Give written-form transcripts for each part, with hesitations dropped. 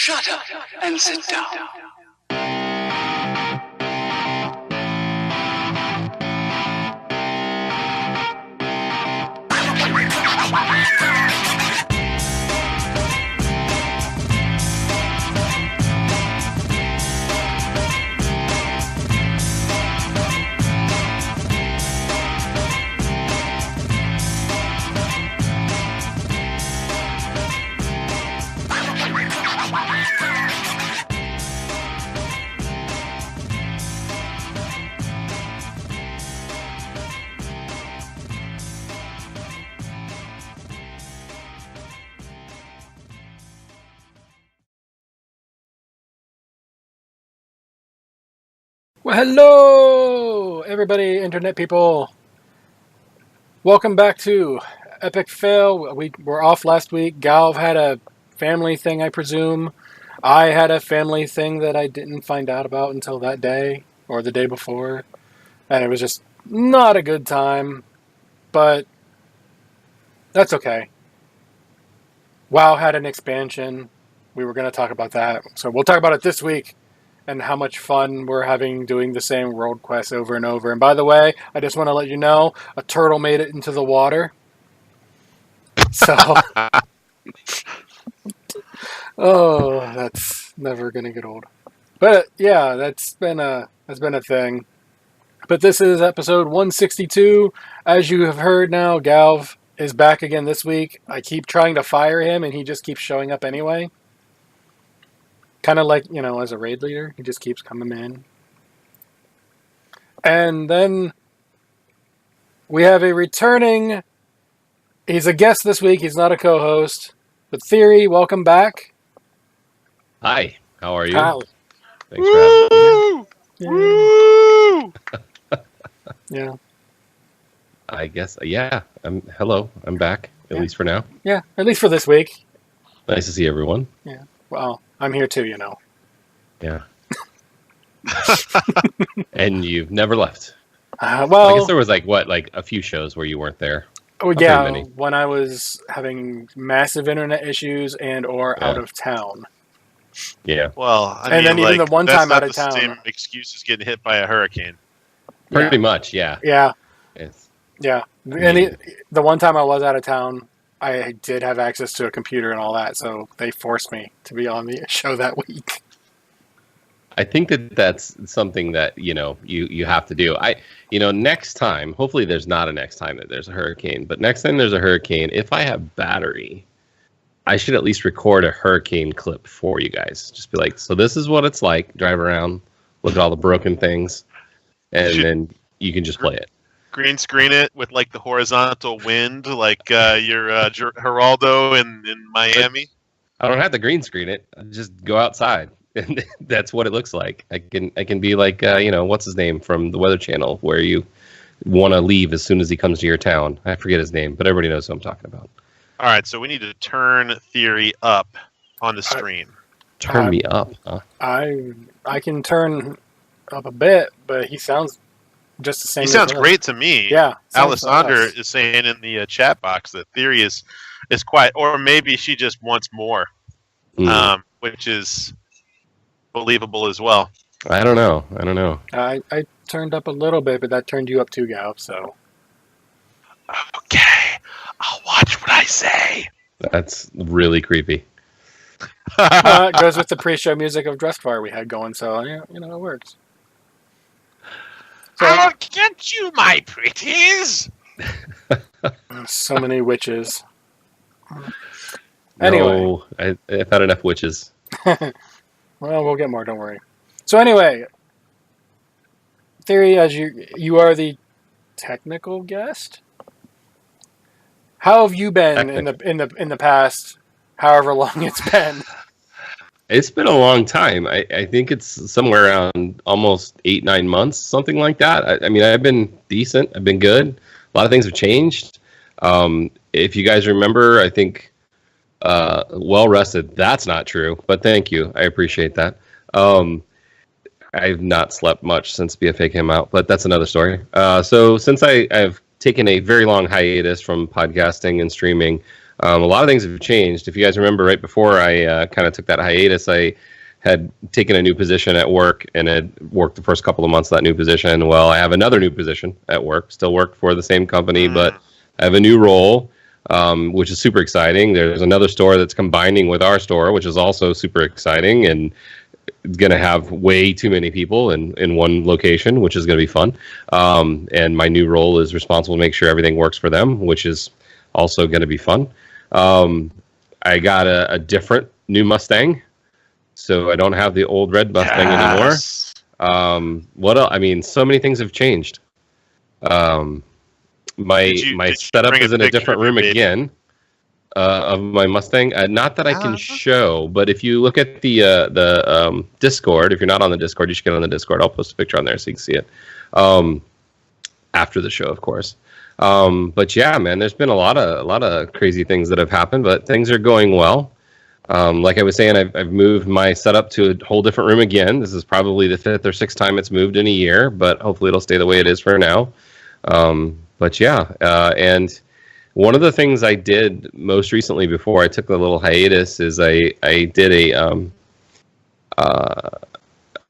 Shut up and sit down. Well, hello, everybody, internet people. Welcome back to Epic Fail. We were off last week. Galv had a family thing, I presume. I had a family thing that I didn't find out about until that day or the day before. And it was just not a good time. But that's okay. WoW had an expansion. We were going to talk about that. So we'll talk about it this week. And how much fun we're having doing the same world quest over and over. And by the way, I just want to let you know, a turtle made it into the water. So, oh, that's never gonna get old. But yeah, that's been a thing. But this is episode 162. As you have heard now, Galv is back again this week. I keep trying to fire him, and he just keeps showing up anyway. Kind of like, as a raid leader, he just keeps coming in. And then we have a returning, he's a guest this week, he's not a co-host. But Theory, welcome back. Hi, how are you? Hi. Thanks for having me. Woo! Yeah. I guess, hello, I'm back, at least for now. Yeah, at least for this week. Nice to see everyone. Yeah, well, I'm here too, Yeah. And you've never left. Well, I guess there was a few shows where you weren't there. Oh yeah, when I was having massive internet issues and or out of town. Yeah. Well, then even the one time out of town. Same excuse as getting hit by a hurricane. Pretty much, yeah. Yeah. Yeah. And the one time I was out of town, I did have access to a computer and all that, so they forced me to be on the show that week. I think that's something that, you have to do. Next time, hopefully there's not a next time that there's a hurricane, but next time there's a hurricane, if I have battery, I should at least record a hurricane clip for you guys. Just be like, so this is what it's like, drive around, look at all the broken things, and then you can just play it. Green screen it with the horizontal wind, like your Geraldo in Miami. I don't have to green screen it. I just go outside, and that's what it looks like. I can be like what's his name from the Weather Channel, where you want to leave as soon as he comes to your town. I forget his name, but everybody knows who I'm talking about. All right, so we need to turn Theory up on the stream. Turn me up. Huh? I can turn up a bit, but he sounds just the same. He sounds great to me. Yeah. Alessandra is saying in the chat box that Theory is quiet, or maybe she just wants more, which is believable as well. I don't know. I turned up a little bit, but that turned you up too, Galv. So. Okay, I'll watch what I say. That's really creepy. It goes with the pre-show music of Dressfire we had going, so it works. So, I'll get you, my pretties. So many witches. Anyway. No, I've had enough witches. Well, we'll get more, don't worry. So anyway, Theory, as you are the technical guest. How have you been in the past, however long it's been? It's been a long time. I think it's somewhere around almost 8-9 months, something like that. I've been decent. I've been good. A lot of things have changed. If you guys remember, I think well rested. That's not true, but thank you. I appreciate that. I've not slept much since BFA came out, but that's another story. So since I've taken a very long hiatus from podcasting and streaming, A lot of things have changed. If you guys remember, right before I kind of took that hiatus, I had taken a new position at work and had worked the first couple of months of that new position. Well, I have another new position at work, still work for the same company, but I have a new role, which is super exciting. There's another store that's combining with our store, which is also super exciting, and it's going to have way too many people in one location, which is going to be fun. And my new role is responsible to make sure everything works for them, which is also going to be fun. I got a different new Mustang. So I don't have the old red Mustang anymore. What else? I mean, so many things have changed. My setup is in a different room again of my Mustang. Not that I can show, but if you look at the Discord, if you're not on the Discord, you should get on the Discord. I'll post a picture on there so you can see it after the show, of course. But yeah, man, there's been a lot of crazy things that have happened, but things are going well. Like I was saying, I've moved my setup to a whole different room again. This is probably the 5th or 6th time it's moved in a year, but hopefully it'll stay the way it is for now. But yeah, and one of the things I did most recently before I took a little hiatus is I did a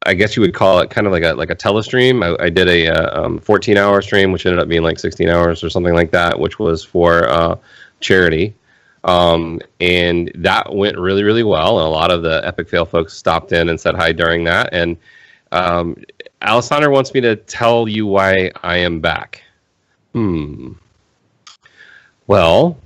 I guess you would call it kind of like a telestream. I did a 14-hour stream, which ended up being like 16 hours or something like that, which was for charity. And that went really, really well. And a lot of the Epic Fail folks stopped in and said hi during that. And Alessandra wants me to tell you why I am back. Well,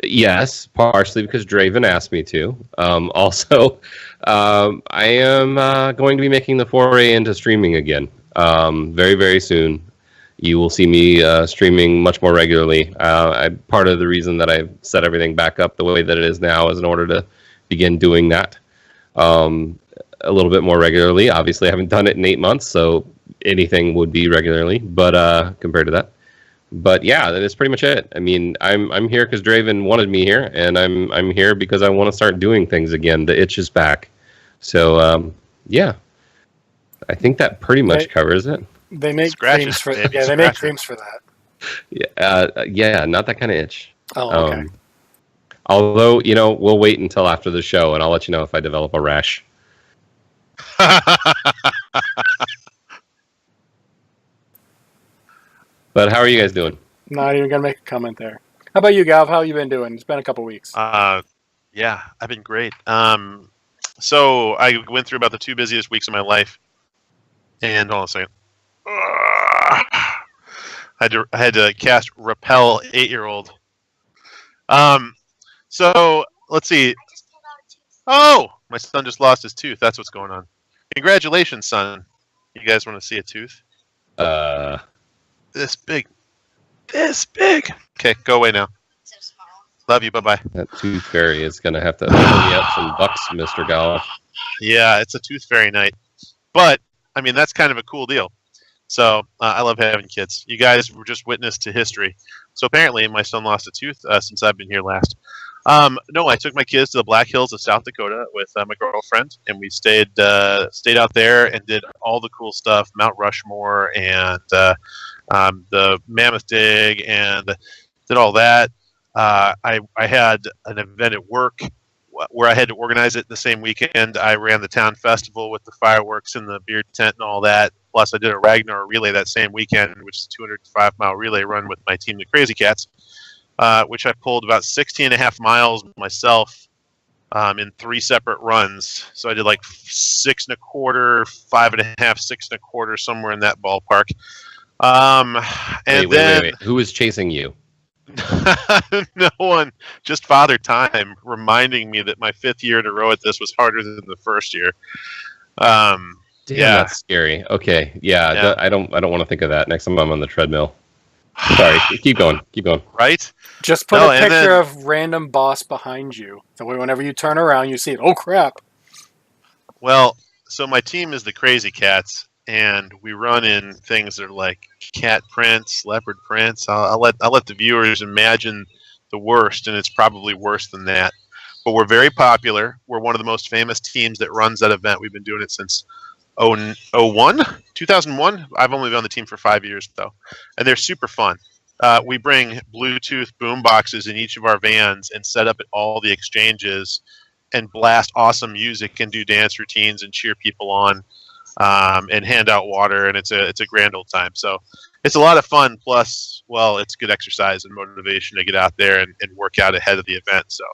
yes, partially because Draven asked me to. Also, I am going to be making the foray into streaming again very, very soon. You will see me streaming much more regularly. Part of the reason that I've set everything back up the way that it is now is in order to begin doing that a little bit more regularly. Obviously, I haven't done it in 8 months, so anything would be regularly, but compared to that. But yeah, that is pretty much it. I mean, I'm here because Draven wanted me here, and I'm here because I want to start doing things again. The itch is back. So yeah, I think that pretty much covers it. They make creams for they make creams for that. Yeah, not that kind of itch. Oh, okay. Although, we'll wait until after the show, and I'll let you know if I develop a rash. But how are you guys doing? Not even gonna make a comment there. How about you, Galv? How you been doing? It's been a couple weeks. Yeah, I've been great. So I went through about the 2 busiest weeks of my life, and hold on a second. I had to cast Repel 8-year-old. So let's see. Oh, my son just lost his tooth. That's what's going on. Congratulations, son. You guys want to see a tooth? This big. Okay, go away now. Love you. Bye-bye. That tooth fairy is going to have to pay me up some bucks, Mr. Galv. Yeah, it's a tooth fairy night. But, I mean, that's kind of a cool deal. So, I love having kids. You guys were just witness to history. So, apparently, my son lost a tooth since I've been here last. No, I took my kids to the Black Hills of South Dakota with my girlfriend, and we stayed out there and did all the cool stuff, Mount Rushmore and the Mammoth Dig, and did all that. I had an event at work where I had to organize it the same weekend. I ran the town festival with the fireworks and the beer tent and all that. Plus, I did a Ragnar relay that same weekend, which is a 205-mile relay run with my team, the Crazy Cats, which I pulled about 16.5 miles myself in 3 separate runs. So I did like 6 1/4, 5.5, 6 1/4, somewhere in that ballpark. Wait. Who was chasing you? No one. Just Father Time reminding me that my 5th year in a row at this was harder than the first year. Damn, that's scary. Okay, yeah. I don't want to think of that next time I'm on the treadmill. Sorry, keep going. Right? Just put a picture of random boss behind you. So whenever you turn around, you see it. Oh crap! Well, so my team is the Crazy Cats, and we run in things that are like cat prints, leopard prints. I'll let the viewers imagine the worst, and it's probably worse than that. But we're very popular. We're one of the most famous teams that runs that event. We've been doing it since 2001. I've only been on the team for 5 years though, and they're super fun. we bring Bluetooth boom boxes in each of our vans and set up at all the exchanges and blast awesome music and do dance routines and cheer people on, and hand out water, and it's a grand old time. So it's a lot of fun. Plus, well, it's good exercise and motivation to get out there and work out ahead of the event. So,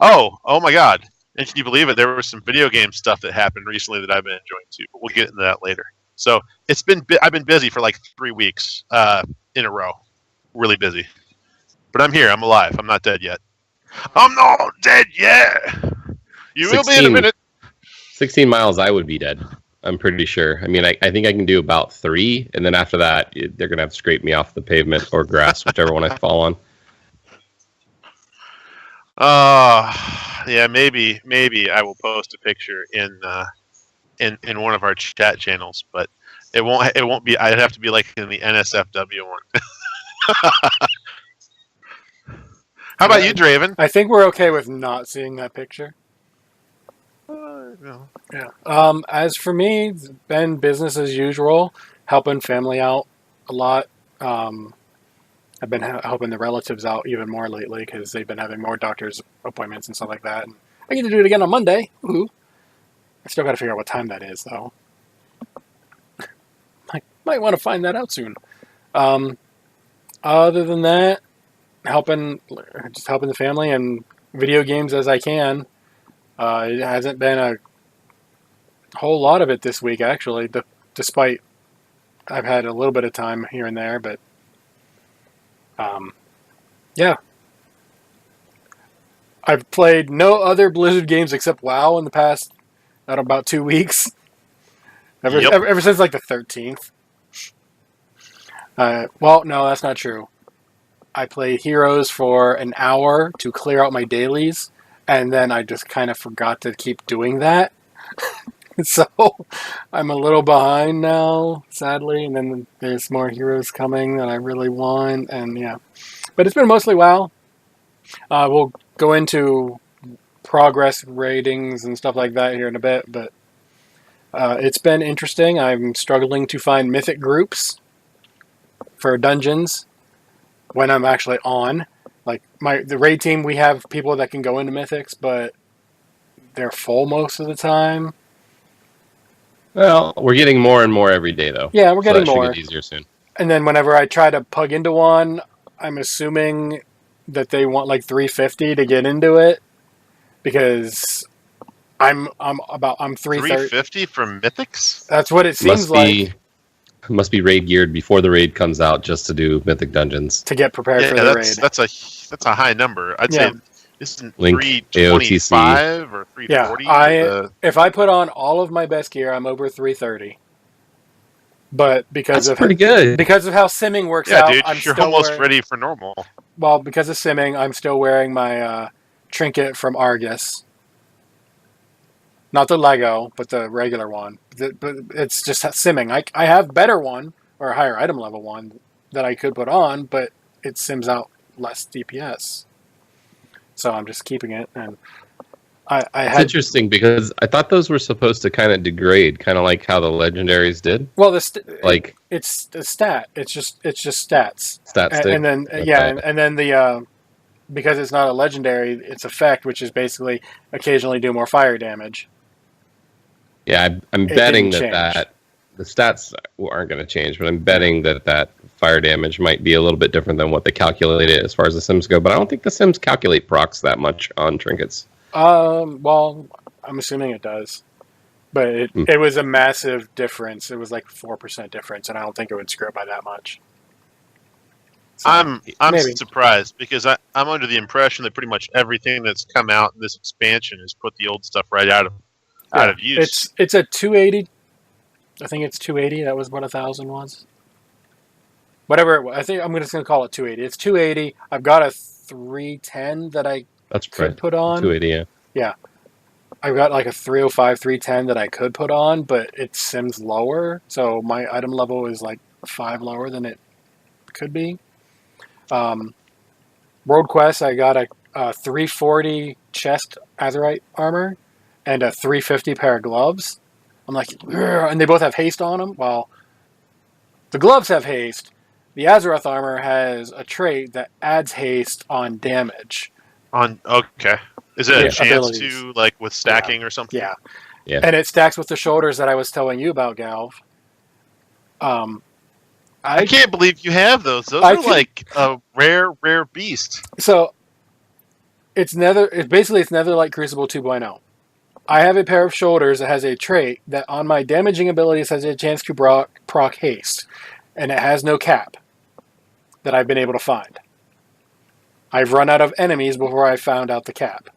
oh my God! And can you believe it? There was some video game stuff that happened recently that I've been enjoying too. But we'll get into that later. So I've been busy for like 3 weeks in a row, really busy. But I'm here. I'm alive. I'm not dead yet. I'm not dead yet. You will be in a minute. 16 miles, I would be dead. I'm pretty sure. I mean, I think I can do about 3, and then after that, they're going to have to scrape me off the pavement or grass, whichever one I fall on. Yeah, maybe I will post a picture in one of our chat channels, but it won't be. I'd have to be like in the NSFW one. How about you, Draven? I think we're okay with not seeing that picture. No. Yeah. As for me, it's been business as usual, helping family out a lot. I've been helping the relatives out even more lately because they've been having more doctor's appointments and stuff like that. And I get to do it again on Monday. Ooh. I still got to figure out what time that is, though. Might want to find that out soon. Other than that, helping the family and video games as I can. It hasn't been a whole lot of it this week, actually, despite I've had a little bit of time here and there, but yeah. I've played no other Blizzard games except WoW in the past, about 2 weeks. Ever since like the 13th. Well, no, that's not true. I played Heroes for an hour to clear out my dailies, and then I just kind of forgot to keep doing that. So I'm a little behind now, sadly, and then there's more Heroes coming that I really want, and yeah. But it's been mostly WoW. We'll go into progress ratings and stuff like that here in a bit, but it's been interesting. I'm struggling to find mythic groups for dungeons when I'm actually on. Like the raid team, we have people that can go into mythics, but they're full most of the time. Well, we're getting more and more every day, though. Yeah, we're getting more. Should get easier soon. And then whenever I try to plug into one, I'm assuming that they want like 350 to get into it because I'm 330. 350 from mythics? That's what it seems like. Must be raid geared before the raid comes out just to do mythic dungeons. To get prepared for the raid. That's a high number. I'd say isn't Link 325 or 340? Yeah, if I put on all of my best gear, I'm over 330. But because That's pretty good. Because of how simming works out, dude, you're almost ready for normal. Well, because of simming, I'm still wearing my trinket from Argus. Not the Lego, but the regular one. But it's just simming. I have better one, or a higher item level one, that I could put on, but it sims out less DPS. So I'm just keeping it. And It's interesting because I thought those were supposed to kind of degrade, kind of like how the legendaries did. Well, it's the stat. It's just stats. Stats. And then and then the because it's not a legendary, its effect, which is basically occasionally do more fire damage. Yeah, I'm betting that the stats aren't going to change, but I'm betting that fire damage might be a little bit different than what they calculated as far as the Sims go. But I don't think the Sims calculate procs that much on trinkets. Well, I'm assuming it does, but it was a massive difference. It was like 4% difference, and I don't think it would screw it by that much. So, I'm surprised because I'm under the impression that pretty much everything that's come out in this expansion has put the old stuff right out of use. It's a 280. I think it's 280. That was what 1,000 was. Whatever it was. I think I'm just going to call it 280. It's 280. I've got a 310 that I could put on. 280, yeah. Yeah. I've got like a 305, 310 that I could put on, but it sims lower. So my item level is like 5 lower than it could be. World Quest, I got a 340 chest Azerite armor and a 350 pair of gloves. I'm like, and they both have haste on them. Well, the gloves have haste, The Azeroth armor has a trait that adds haste on damage. Okay. Is it a Yeah, chance abilities. to, like, with stacking or something? Yeah. Yeah. And it stacks with the shoulders that I was telling you about, Galv. I can't believe you have those. Those I are can- like a rare beast. So it's Netherlight Crucible 2.0. I have a pair of shoulders that has a trait that on my damaging abilities has a chance to proc haste, and it has no cap that I've been able to find. I've run out of enemies before I found out the cap.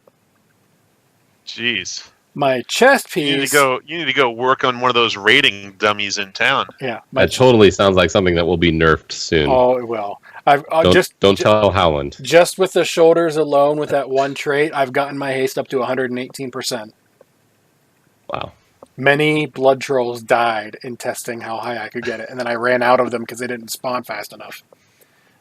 Jeez. My chest piece. You need to go work on one of those rating dummies in town. Yeah. That totally sounds like something that will be nerfed soon. Oh, it will. Don't tell Howland. Just with the shoulders alone, with that one trait, I've gotten my haste up to 118%. Wow. Many blood trolls died in testing how high I could get it, and then I ran out of them because they didn't spawn fast enough.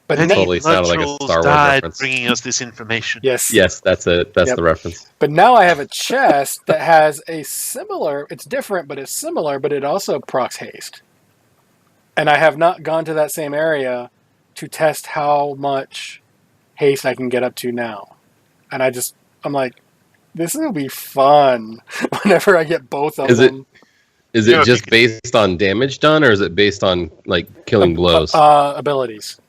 But It totally sounded like a Star Wars reference. Bringing us this information. Yes. Yes, that's it. That's the reference. But now I have a chest that has a similar. It's different, but it's similar. But it also procs haste, and I have not gone to that same area to test how much haste I can get up to now. And I'm like, this will be fun whenever I get both of them. Is it just based on damage done, or is it based on like killing blows? Abilities,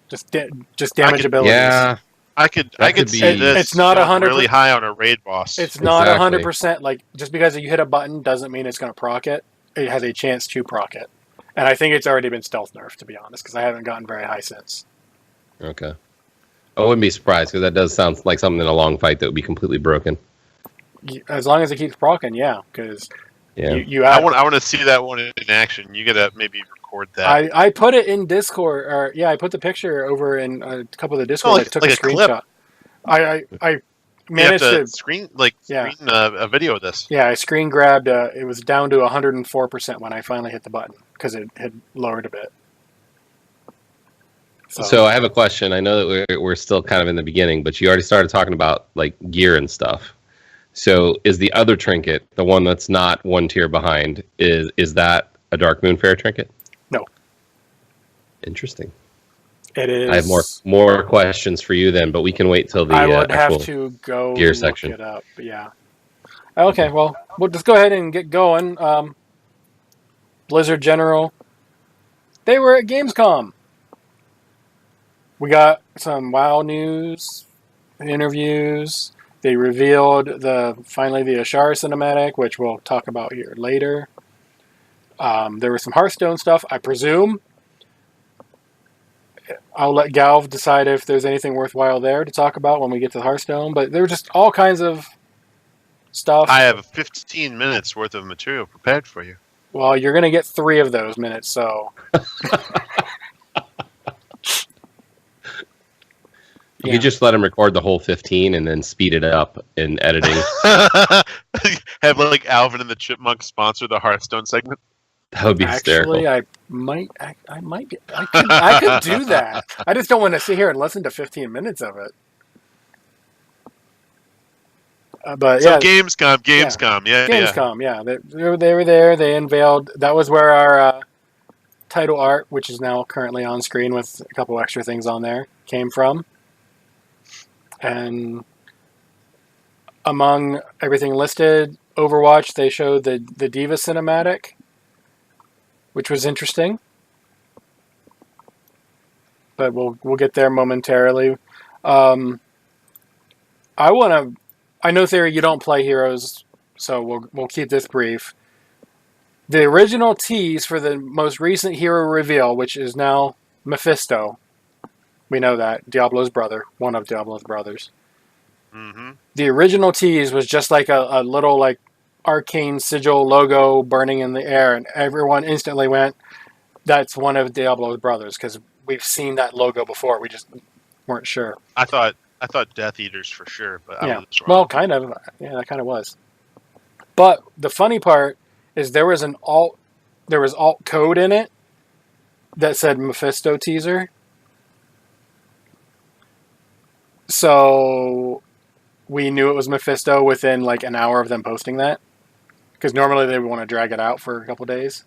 just damage abilities. Yeah, I could see this. It's not 100 really high on a raid boss. It's not 100%. Like just because you hit a button doesn't mean it's going to proc it. It has a chance to proc it, and I think it's already been stealth nerfed, to be honest, because I haven't gotten very high since. Okay, I wouldn't be surprised because that does sound like something in a long fight that would be completely broken. As long as it keeps procking, yeah. Because I want to see that one in action. You gotta maybe record that. I put it in Discord, or I put the picture over in a couple of the Discord. I took a screenshot. I managed to screen a video of this. Yeah, I screen grabbed. It was down to 104% when I finally hit the button because it had lowered a bit. So I have a question. I know that we're still kind of in the beginning, but you already started talking about like gear and stuff. So is the other trinket, the one that's not one tier behind, is that a Dark Moonfarer trinket? No. Interesting. It is. I have more questions for you then, but we can wait till the I would have to go gear look section. it up. Yeah. Okay, well, we'll just go ahead and get going. Blizzard General. They were at Gamescom. We got some WoW news, interviews. They revealed finally the Ashara cinematic, which we'll talk about here later. There was some Hearthstone stuff, I presume. I'll let Galv decide if there's anything worthwhile there to talk about when we get to Hearthstone. But there were just all kinds of stuff. I have 15 minutes worth of material prepared for you. Well, you're going to get 3 of those minutes, so... You could just let him record the whole 15 and then speed it up in editing. Have like Alvin and the Chipmunks sponsor the Hearthstone segment. That would be hysterical. Actually, I could do that. I just don't want to sit here and listen to 15 minutes of it. But so yeah, Gamescom, yeah. They were there. They unveiled. That was where our title art, which is now currently on screen with a couple extra things on there, came from. And among everything listed, Overwatch, they showed the Diva cinematic, which was interesting. But we'll get there momentarily. I know, Theory, you don't play Heroes, so we'll keep this brief. The original tease for the most recent hero reveal, which is now Mephisto. We know that. Diablo's brother. One of Diablo's brothers. Mm-hmm. The original tease was just like a little like arcane sigil logo burning in the air, and everyone instantly went, that's one of Diablo's brothers, because we've seen that logo before. We just weren't sure. I thought Death Eaters for sure, but I was wrong. Well, kind of. Yeah, that kind of was. But the funny part is there was alt code in it that said Mephisto teaser. So we knew it was Mephisto within like an hour of them posting that, because normally they would want to drag it out for a couple days.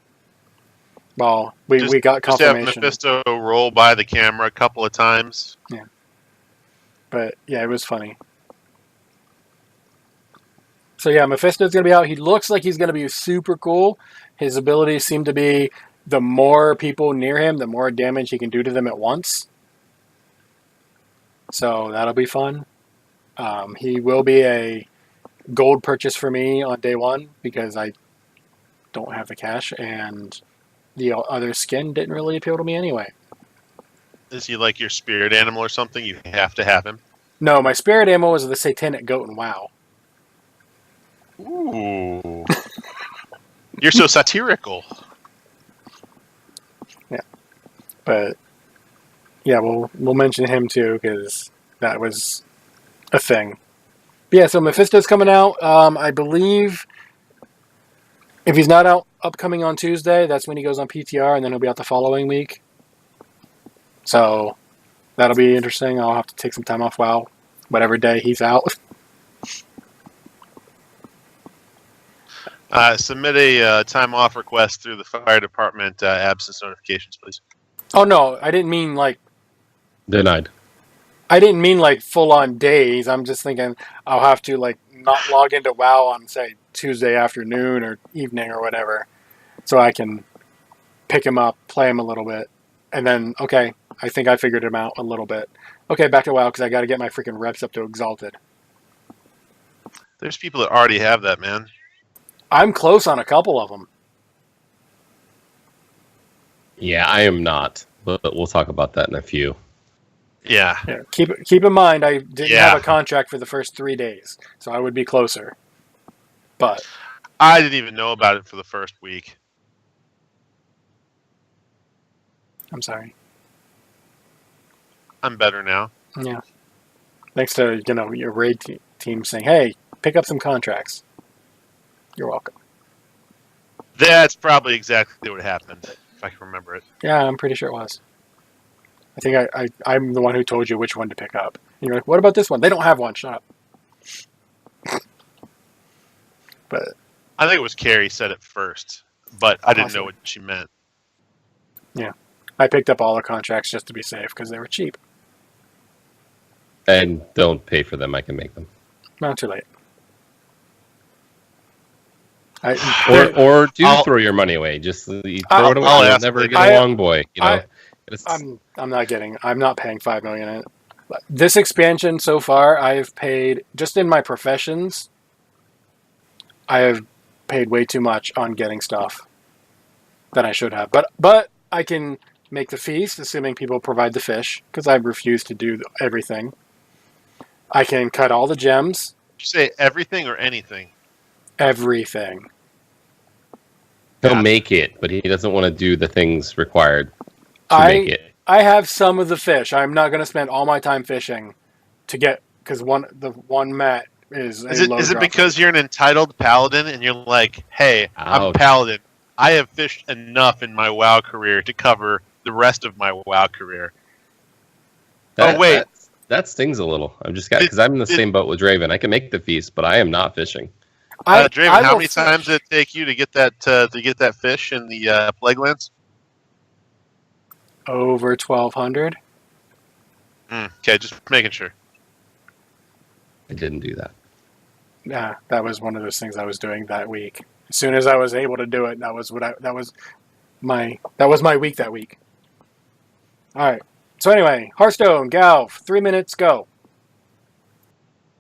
Well, we got Just have confirmation. Mephisto roll by the camera a couple of times. Yeah. But yeah, it was funny. So yeah, Mephisto's going to be out. He looks like he's going to be super cool. His abilities seem to be the more people near him, the more damage he can do to them at once. So that'll be fun. He will be a gold purchase for me on day one because I don't have the cash, and the other skin didn't really appeal to me anyway. Is he like your spirit animal or something? You have to have him. No, my spirit animal was the satanic goat in WoW. Ooh. You're so satirical. Yeah. But yeah, we'll mention him too because that was a thing. But yeah, so Mephisto's coming out. I believe if he's not out upcoming on Tuesday, that's when he goes on PTR, and then he'll be out the following week. So that'll be interesting. I'll have to take some time off WoW, whatever day he's out. Submit a time off request through the fire department absence notifications, please. Oh no, I didn't mean like Denied. I didn't mean like full on days. I'm just thinking I'll have to like not log into WoW on say Tuesday afternoon or evening or whatever, so I can pick him up, play him a little bit, and then okay, I think I figured him out a little bit. Okay, back to WoW because I got to get my freaking reps up to Exalted. There's people that already have that, man. I'm close on a couple of them. Yeah, I am not, but we'll talk about that in a few. Yeah. Yeah, keep in mind I didn't have a contract for the first 3 days, so I would be closer. But I didn't even know about it for the first week. I'm sorry. I'm better now. Yeah. Thanks to your raid team saying, "Hey, pick up some contracts." You're welcome. That's probably exactly what happened, if I can remember it. Yeah, I'm pretty sure it was. I think I'm the one who told you which one to pick up. And you're like, what about this one? They don't have one. Shut up. But I think it was Carrie said it first, but I didn't know what she meant. Yeah. I picked up all the contracts just to be safe because they were cheap. And don't pay for them. I can make them. Not too late. Or throw your money away. Just throw it away. You'll never get a long boy. I'm not paying $5 million in it. This expansion so far, I have paid just in my professions. I have paid way too much on getting stuff than I should have. But I can make the feast, assuming people provide the fish, because I refuse to do everything. I can cut all the gems. Did you say everything or anything? Everything. He'll make it, but he doesn't want to do the things required to make it. I have some of the fish. I'm not going to spend all my time fishing to get, because the one mat is a low Is it drop because you're an entitled paladin and you're like, hey, I'm a paladin. I have fished enough in my WoW career to cover the rest of my WoW career. Wait. That stings a little. Because I'm in the same boat with Draven. I can make the feast, but I am not fishing. Draven, how many times did it take you to get that fish in the Plague Lands? Over 1,200. Okay, just making sure. I didn't do that. Yeah, that was one of those things I was doing that week. As soon as I was able to do it, that was my week that week. All right. So anyway, Hearthstone, Galv, 3 minutes, go.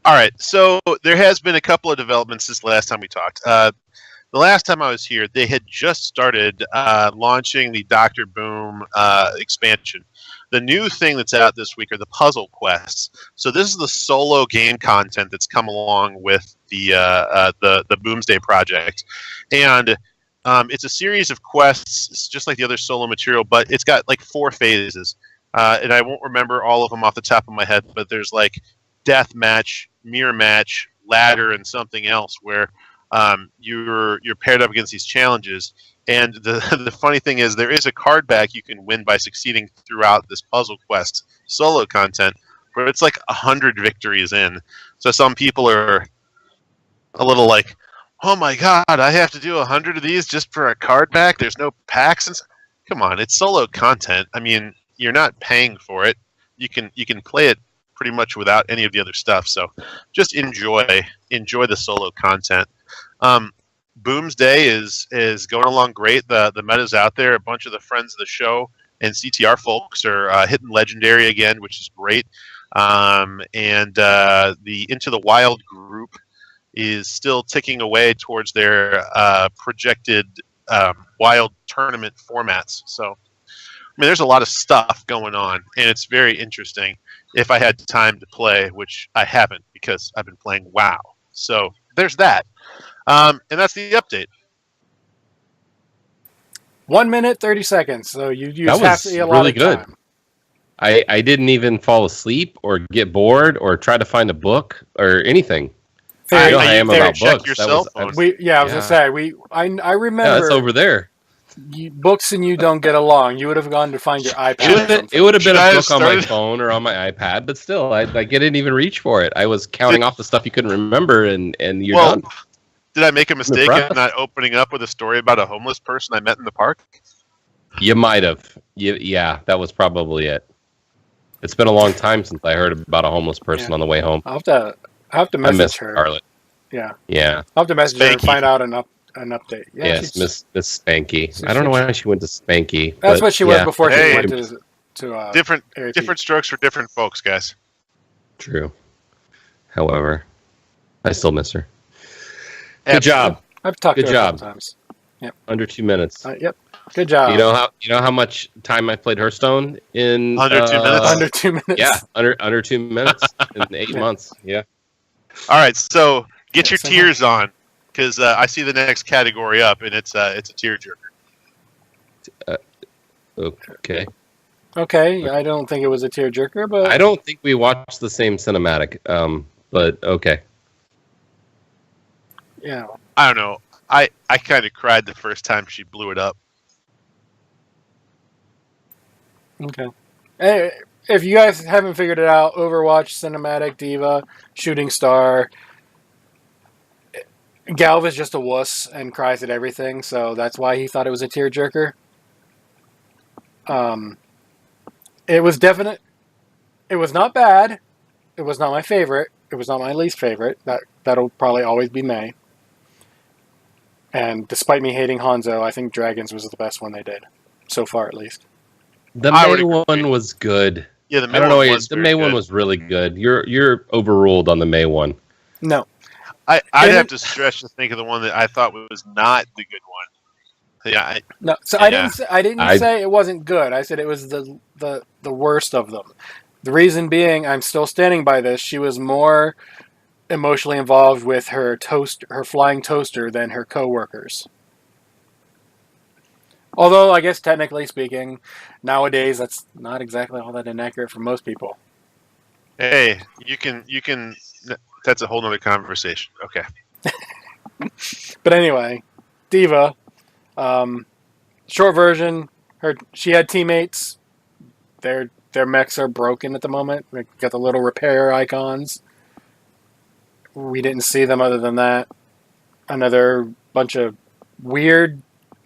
All right, so there has been a couple of developments since the last time we talked. The last time I was here, they had just started launching the Dr. Boom expansion. The new thing that's out this week are the puzzle quests. So this is the solo game content that's come along with the Boomsday project, and it's a series of quests. It's just like the other solo material, but it's got like 4 phases, and I won't remember all of them off the top of my head. But there's like death match, mirror match, ladder, and something else where you're paired up against these challenges. And the funny thing is there is a card back you can win by succeeding throughout this puzzle quest solo content, but it's like 100 victories in. So some people are a little like, oh my god, I have to do 100 of these just for a card back? There's no packs? come on, it's solo content. I mean, you're not paying for it. You can play it pretty much without any of the other stuff. So just enjoy the solo content. Boom's Day is going along great. The meta's out there. A bunch of the friends of the show and CTR folks are hitting legendary again, which is great. And the Into the Wild group is still ticking away towards their projected Wild tournament formats. So, I mean, there's a lot of stuff going on, and it's very interesting. If I had time to play, which I haven't because I've been playing WoW. So there's that. And that's the update. 1 minute, 30 seconds. So you use That half was the really allotted good. time. I didn't even fall asleep or get bored or try to find a book or anything. Very- I know I am very- about check books. your That cell was, phone. I was- I was gonna say I remember yeah, that's over there. books and you don't get along. You would have gone to find your iPad. or something. It would have been Should I a have book on my started- phone or on my iPad, but still, I didn't even reach for it. I was counting off the stuff you couldn't remember, and you're done. Did I make a mistake in impressed. not opening up with a story about a homeless person I met in the park? You might have. Yeah, that was probably it. It's been a long time since I heard about a homeless person on the way home. I'll have to I message miss her. Scarlett. Yeah, Yeah. I'll have to message her and Spanky. find out an update. Yeah, Yes, she's- Miss Spanky. So I don't know why she went to Spanky. That's but what she was yeah, before Hey. she went to Different ARP. different strokes for different folks, guys. True. However, I still miss her. Good Absolutely. job. I've talked Good to her a job. couple times. Under 2 minutes. Yep. Good job. You know how much time I played Hearthstone in Under 2 minutes? Under 2 minutes. Yeah, under 2 minutes in 8 Yeah. months. Yeah. All right, so get Yeah, your so tears on, because I see the next category up, and it's a tearjerker. Okay. Okay. I don't think it was a tearjerker, but I don't think we watched the same cinematic. But okay. yeah. I don't know. I kind of cried the first time she blew it up. Okay. Hey, if you guys haven't figured it out, Overwatch, Cinematic, Diva, Shooting Star, Galv is just a wuss and cries at everything, so that's why he thought it was a tearjerker. It was definite. It was not bad. It was not my favorite. It was not my least favorite. That'll probably always be May. And despite me hating Hanzo, I think Dragons was the best one they did. So far, at least. The I would May agree. one was good. Yeah, the I May don't know. one was The very May one good. was really good. You're overruled on the May one. No. I'd And have it- to stretch to think of the one that I thought was not the good one. Yeah, No, so I Yeah. didn't say it wasn't good. I said it was the worst of them. The reason being, I'm still standing by this. She was more emotionally involved with her flying toaster, than her coworkers. Although, I guess technically speaking, nowadays that's not exactly all that inaccurate for most people. hey, you can. That's a whole nother conversation. Okay. But anyway, Diva, short version, she had teammates. Their mechs are broken at the moment. They got the little repair icons. We didn't see them other than that. Another bunch of weird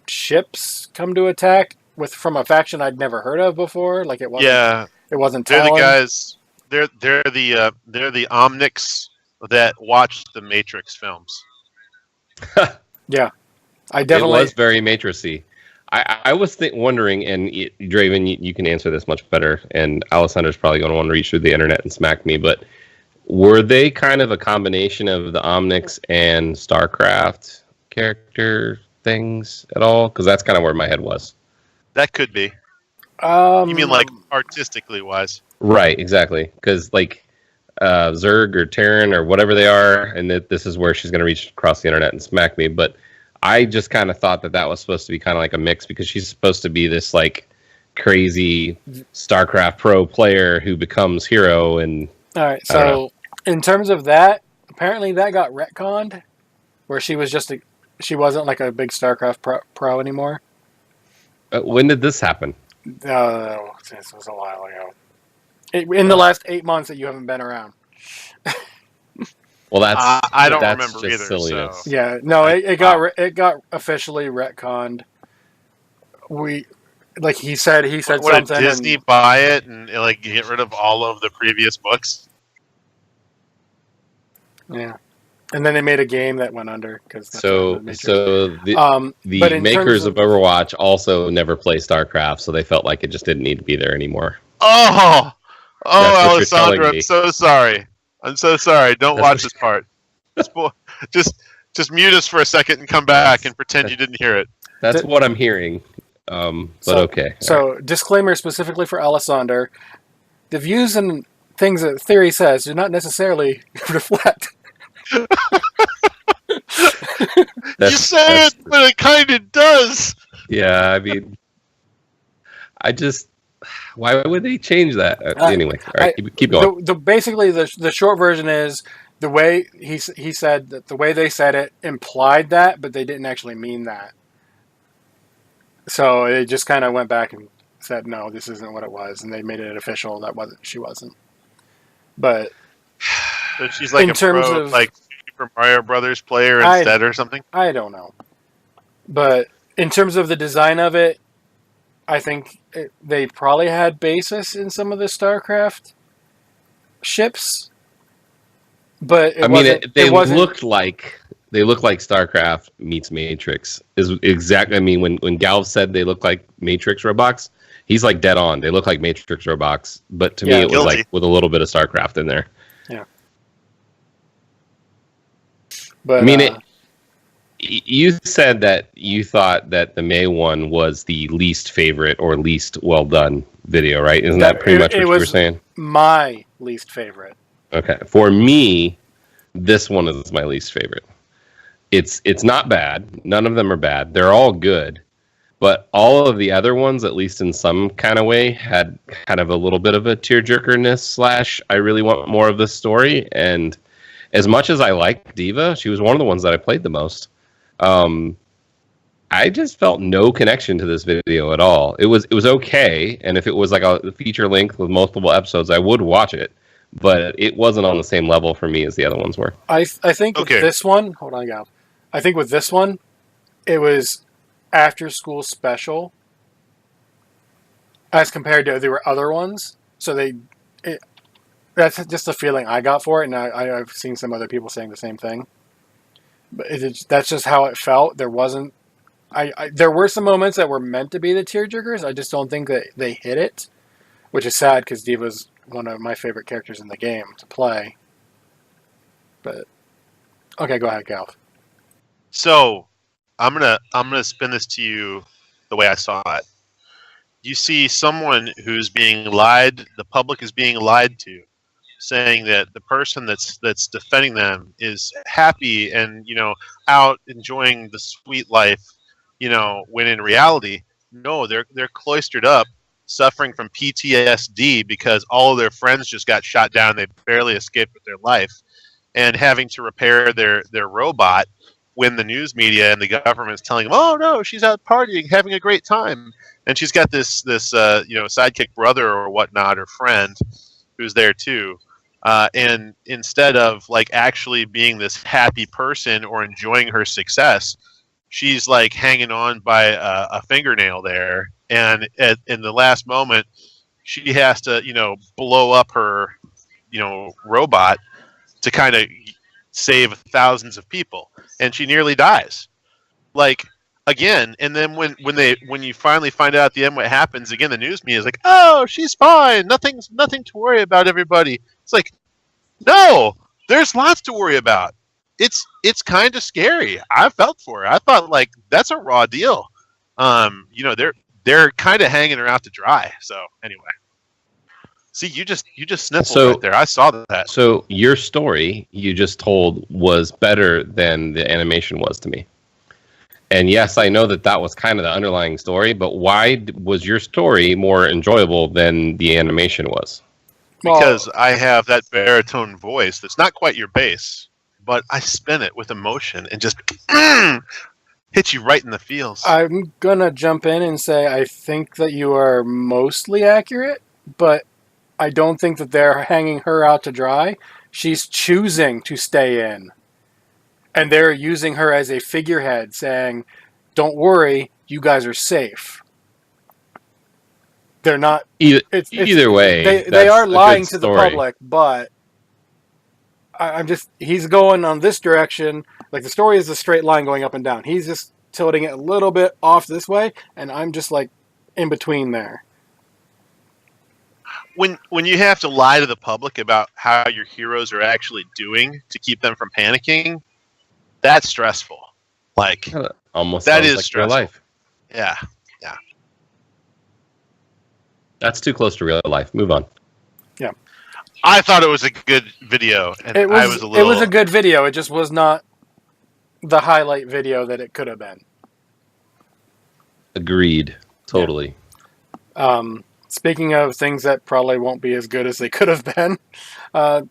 ships come to attack from a faction I'd never heard of before. Like it wasn't They're Talon. the guys. They're the Omnics that watched the Matrix films. Yeah, I It definitely. was very Matrixy. I was wondering, and Draven, you can answer this much better, and Alessandra's probably going to want to reach through the internet and smack me, but were they kind of a combination of the Omnics and StarCraft character things at all? Because that's kind of where my head was. That could be. You mean like artistically wise? Right, exactly. Because like Zerg or Terran or whatever they are, and this is where she's going to reach across the internet and smack me, but I just kind of thought that was supposed to be kind of like a mix, because she's supposed to be this like crazy StarCraft pro player who becomes hero. And All right, I don't so in terms of that, apparently that got retconned, where she wasn't like a big StarCraft pro anymore. when did this happen? This was a while ago. In the last 8 months that you haven't been around. Well, that's I don't that's remember just either. silliness. So. Yeah, no, it got officially retconned. like he said What something. did Disney buy it and like get rid of all of the previous books? Yeah, and then they made a game that went under because So the but in makers terms of Overwatch also never play StarCraft, so they felt like it just didn't need to be there anymore. Oh, That's what you're telling Alessandra, me. I'm so sorry. I'm so sorry. Don't That's watch what this part. Just mute us for a second and come back and pretend you didn't hear it. That's what I'm hearing. But okay. So, disclaimer specifically for Alessander: the views and things that Theory says do not necessarily reflect. You say it, but it kind of does. Yeah, I mean, why would they change that? Anyway, all right, keep going. Basically, the short version is the way he said that the way they said it implied that, but they didn't actually mean that. So it just kind of went back and said, no, this isn't what it was, and they made it official that she wasn't. But so she's like like Super Mario Brothers player instead or something? I don't know. But in terms of the design of it, I think they probably had basis in some of the StarCraft ships. But they looked like StarCraft meets Matrix. Is exactly. I mean, when Galv said they look like Matrix robots, he's like dead on. They look like Matrix robots, but to me, it was like with a little bit of StarCraft in there. Yeah. But I mean, you said that you thought that the May one was the least favorite or least well done video, right? Isn't that pretty much what you were saying? My least favorite. Okay, for me, this one is my least favorite. It's not bad. None of them are bad. They're all good. But all of the other ones, at least in some kind of way, had kind of a little bit of a tearjerkerness / I really want more of this story. And as much as I like Diva, she was one of the ones that I played the most. I just felt no connection to this video at all. It was okay, and if it was like a feature length with multiple episodes, I would watch it. But it wasn't on the same level for me as the other ones were. I think with this one, hold on, Gal. I think with this one, it was after school special as compared to the other ones. So that's just the feeling I got for it, and I've seen some other people saying the same thing. But that's just how it felt. There wasn't. There were some moments that were meant to be the tearjerkers. I just don't think that they hit it, which is sad because Diva's one of my favorite characters in the game to play. But okay, go ahead, Gal. So I'm gonna spin this to you the way I saw it. You see someone who's being lied. The public is being lied to, saying that the person that's defending them is happy and out enjoying the sweet life, when in reality, no, they're cloistered up, suffering from PTSD because all of their friends just got shot down. They barely escaped with their life, and having to repair their robot when the news media and the government is telling them, "Oh no, she's out partying, having a great time," and she's got this sidekick brother or whatnot or friend who's there too. And instead of like actually being this happy person or enjoying her success, she's like hanging on by a fingernail there. And in the last moment, she has to, blow up her, robot to kind of save thousands of people. And she nearly dies. Like, again, and then when you finally find out at the end what happens, again, the news media is like, oh, she's fine. Nothing to worry about, everybody. It's like, no, there's lots to worry about. It's kind of scary. I felt for her. I thought like that's a raw deal. They're kind of hanging her out to dry. So anyway, see, you just sniffled right there. I saw that. So your story you just told was better than the animation was to me. And yes, I know that was kind of the underlying story, but why was your story more enjoyable than the animation was? Because I have that baritone voice that's not quite your bass, but I spin it with emotion and just hit you right in the feels. I'm going to jump in and say I think that you are mostly accurate, but I don't think that they're hanging her out to dry. She's choosing to stay in. And they're using her as a figurehead saying, don't worry, you guys are safe. they're not. Either way, they are lying to the public, but he's going on this direction. Like the story is a straight line going up and down. He's just tilting it a little bit off this way, and I'm just like in between there. When you have to lie to the public about how your heroes are actually doing to keep them from panicking, that's stressful. Like almost that is like stressful. Real life. Yeah. That's too close to real life. Move on. Yeah. I thought it was a good video, and it was a good video. It just was not the highlight video that it could have been. Agreed. Totally. Yeah. Speaking of things that probably won't be as good as they could have been,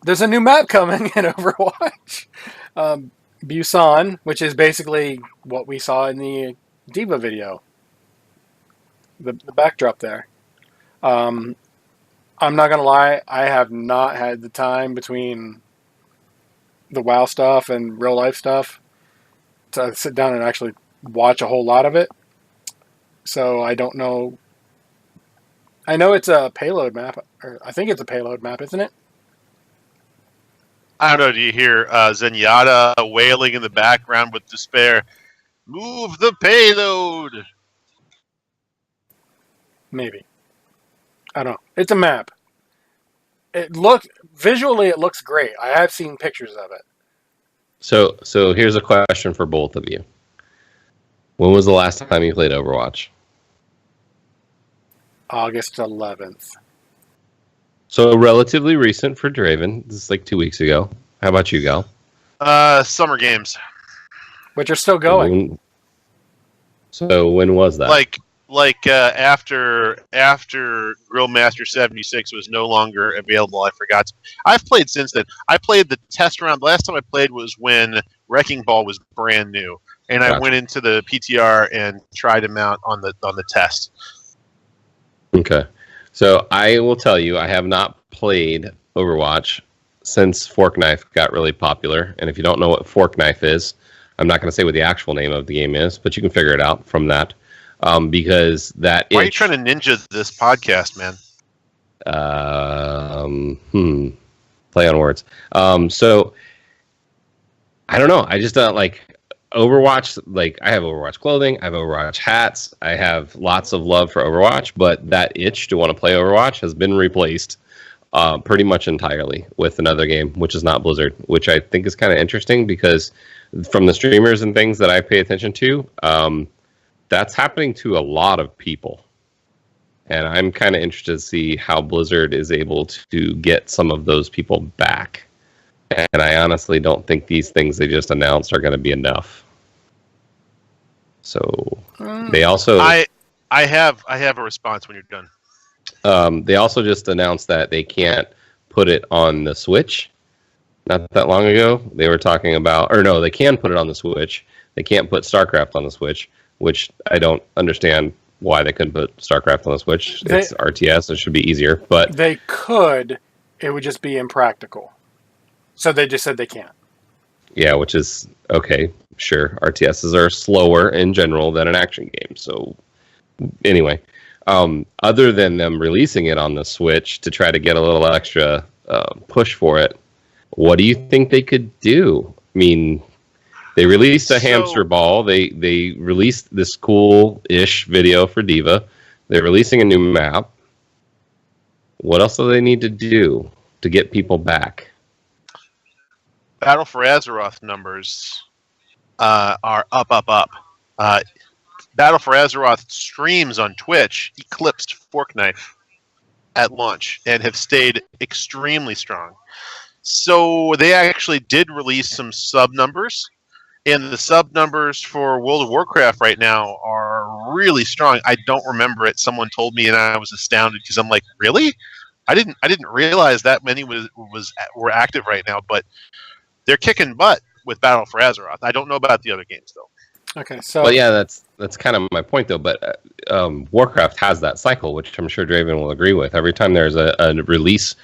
there's a new map coming in Overwatch. Busan, which is basically what we saw in the Diva video. The backdrop there. I'm not going to lie, I have not had the time between the WoW stuff and real life stuff to sit down and actually watch a whole lot of it. So I don't know. I know it's a payload map, or I think it's a payload map, isn't it? I don't know. Do you hear Zenyatta wailing in the background with despair? Move the payload! Maybe. I don't know. It's a map. Visually it looks great. I have seen pictures of it. So here's a question for both of you. When was the last time you played Overwatch? August 11th. So relatively recent for Draven. This is like 2 weeks ago. How about you, Gal? Summer games. Which are still going. So when was that? After Grillmaster 76 was no longer available, I forgot. I've played since then. I played the test round. The last time I played was when Wrecking Ball was brand new, and gotcha. I went into the PTR and tried him out on the test. Okay, so I will tell you, I have not played Overwatch since Fork Knife got really popular. And if you don't know what Fork Knife is, I'm not going to say what the actual name of the game is, but you can figure it out from that. Because that Why are you trying to ninja this podcast, man? Play on words. So I don't know. I just don't like Overwatch. Like I have Overwatch clothing, I have Overwatch hats, I have lots of love for Overwatch, but that itch to want to play Overwatch has been replaced pretty much entirely with another game, which is not Blizzard, which I think is kind of interesting because from the streamers and things that I pay attention to, that's happening to a lot of people. And I'm kind of interested to see how Blizzard is able to get some of those people back. And I honestly don't think these things they just announced are going to be enough. So they also... I have a response when you're done. They also just announced that they can't put it on the Switch. Not that long ago, they were talking about... Or no, they can put it on the Switch. They can't put StarCraft on the Switch, which I don't understand why they couldn't put StarCraft on the Switch. It's RTS, it should be easier, but... They could, it would just be impractical. So they just said they can't. Yeah, which is, okay, sure. RTSs are slower in general than an action game, so... Anyway, other than them releasing it on the Switch to try to get a little extra push for it, what do you think they could do? I mean... They released a hamster ball. They released this cool-ish video for Diva. They're releasing a new map. What else do they need to do to get people back? Battle for Azeroth numbers are up. Battle for Azeroth streams on Twitch eclipsed Fork Knife at launch and have stayed extremely strong. So they actually did release some sub numbers. And the sub numbers for World of Warcraft right now are really strong. I don't remember it. Someone told me, and I was astounded because I'm like, really? I didn't realize that many were active right now. But they're kicking butt with Battle for Azeroth. I don't know about the other games though. Okay, so well, yeah, that's kind of my point though. But Warcraft has that cycle, which I'm sure Draven will agree with. Every time there's a release.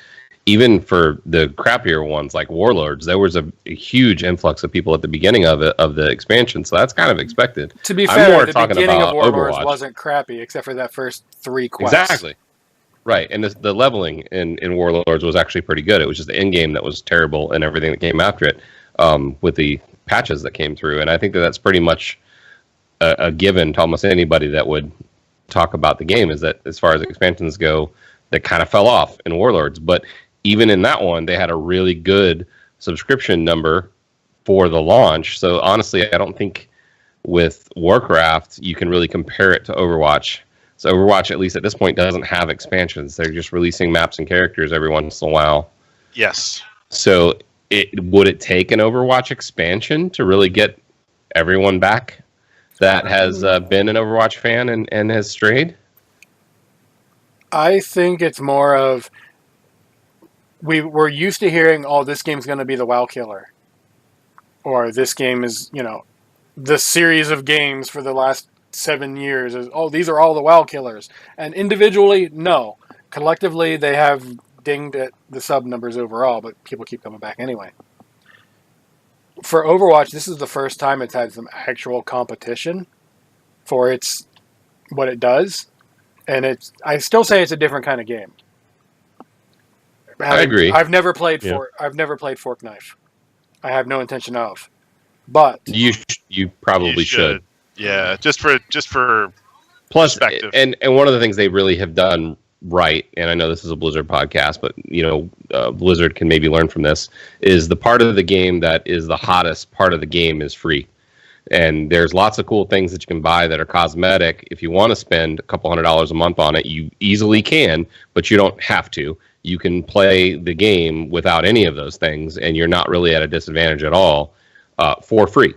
Even for the crappier ones like Warlords, there was a huge influx of people at the beginning of the expansion, so that's kind of expected. To be fair, I'm more the talking beginning about of Warlords Overwatch. wasn't crappy, except for that first 3 quests. Exactly. Right, and the leveling in Warlords was actually pretty good. It was just the end game that was terrible, and everything that came after it, with the patches that came through. And I think that that's pretty much a given to almost anybody that would talk about the game. Is that as far as expansions go, that kind of fell off in Warlords. But even in that one, they had a really good subscription number for the launch. So honestly, I don't think with Warcraft you can really compare it to Overwatch. So Overwatch, at least at this point, doesn't have expansions. They're just releasing maps and characters every once in a while. Yes. So would it take an Overwatch expansion to really get everyone back that has been an Overwatch fan and has strayed? I think it's more of we're used to hearing, oh, this game's going to be the WoW killer. Or this game is, the series of games for the last 7 years is, oh, these are all the WoW killers. And individually, no. Collectively, they have dinged at the sub numbers overall, but people keep coming back anyway. For Overwatch, this is the first time it's had some actual competition for what it does. And I still say it's a different kind of game. I agree. I've never played Fork Knife. I have no intention of. But you probably should. Yeah, just for plus perspective. And one of the things they really have done right, and I know this is a Blizzard podcast, but Blizzard can maybe learn from this, is the part of the game that is the hottest part of the game is free. And there's lots of cool things that you can buy that are cosmetic. If you want to spend a couple $100 a month on it, you easily can, but you don't have to. You can play the game without any of those things, and you're not really at a disadvantage at all for free.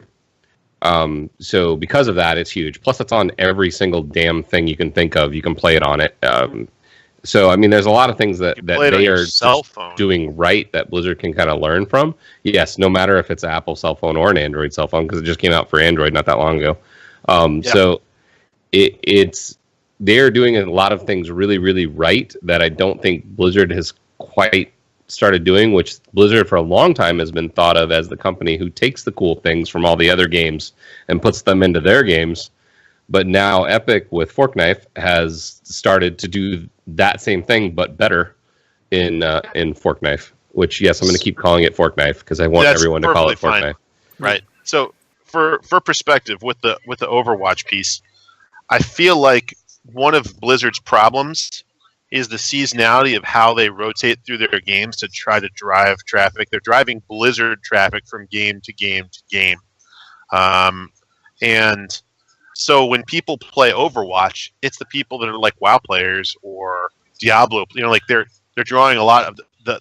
So because of that, it's huge. Plus, it's on every single damn thing you can think of. You can play it on it. So, I mean, there's a lot of things that they are doing right that Blizzard can kind of learn from. Yes, no matter if it's an Apple cell phone or an Android cell phone, because it just came out for Android not that long ago. So they're doing a lot of things really, really right that I don't think Blizzard has quite started doing, which Blizzard for a long time has been thought of as the company who takes the cool things from all the other games and puts them into their games. But now Epic with Fork Knife has started to do that same thing, but better in Fork Knife. Which, yes, I'm going to keep calling it Fork Knife because I want everyone to call it Fork Knife. Right. So for perspective, with the Overwatch piece, I feel like one of Blizzard's problems is the seasonality of how they rotate through their games to try to drive traffic. They're driving Blizzard traffic from game to game to game. And so when people play Overwatch, it's the people that are like WoW players or Diablo. Like they're drawing a lot of